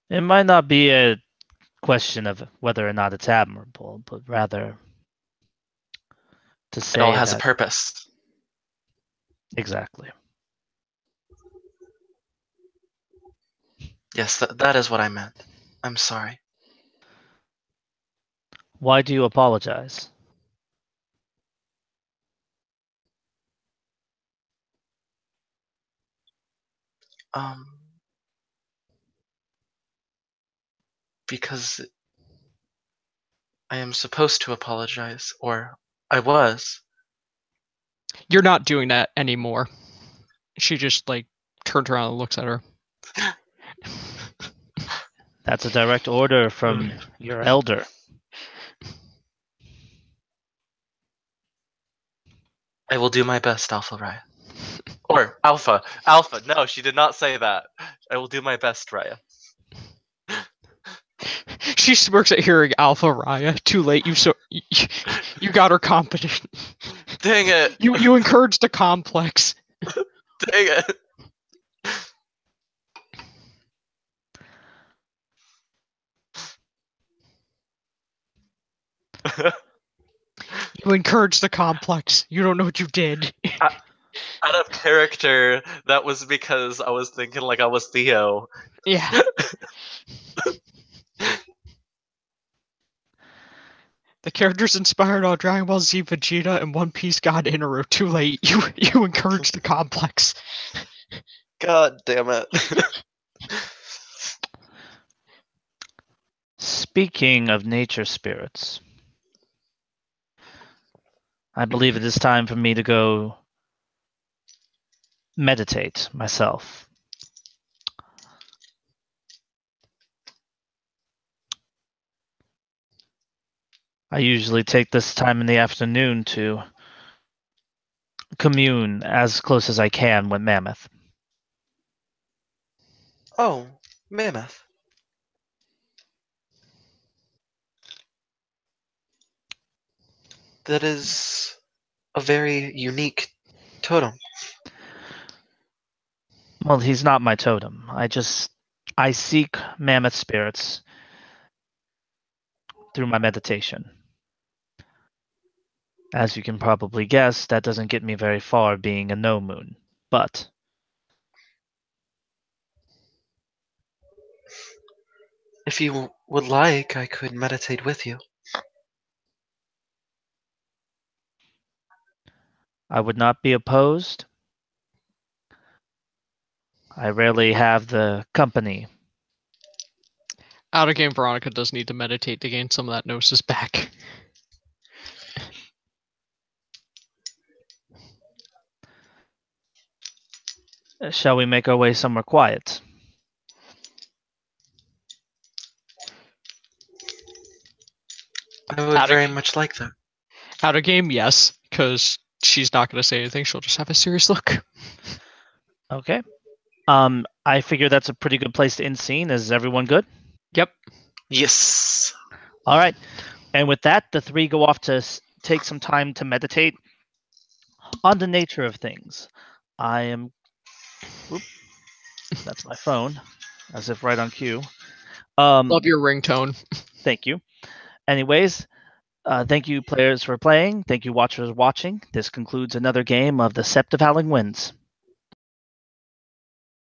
It might not be a question of whether or not it's admirable, but rather to It all say has a that purpose. exactly. Yes, that is what I meant. I'm sorry. Why do you apologize? Because I am supposed to apologize, or I was. You're not doing that anymore. She just like turns around and looks at her. That's a direct order from your elder. I will do my best, Alpha Raya. Or Alpha. Alpha. No, she did not say that. I will do my best, Raya. She smirks at hearing Alpha Raya. Too late. You got her competent. Dang it. You encouraged the complex. Dang it. You encouraged the complex. You don't know what you did. Out of character, that was because I was thinking like I was Theo. Yeah. The characters inspired on Dragon Ball Z, Vegeta, and One Piece God Inaru. Too late. You encouraged the complex. God damn it. Speaking of nature spirits, I believe it is time for me to go meditate myself. I usually take this time in the afternoon to commune as close as I can with Mammoth. Oh, Mammoth. That is a very unique totem. Well, he's not my totem. I seek Mammoth spirits through my meditation. As you can probably guess, that doesn't get me very far being a no moon. But If you would like, I could meditate with you. I would not be opposed. I rarely have the company. Out of game, Veronica does need to meditate to gain some of that gnosis back. Shall we make our way somewhere quiet? I would very much like that. Out of game, yes, because she's not going to say anything. She'll just have a serious look. Okay. I figure that's a pretty good place to end scene. Is everyone good? Yep. Yes. All right. And with that, the three go off to take some time to meditate on the nature of things. I am. Whoop, that's my phone, as if right on cue. Love your ringtone. Thank you. Anyways, thank you, players, for playing. Thank you, watchers, watching. This concludes another game of the Sept of Howling Winds.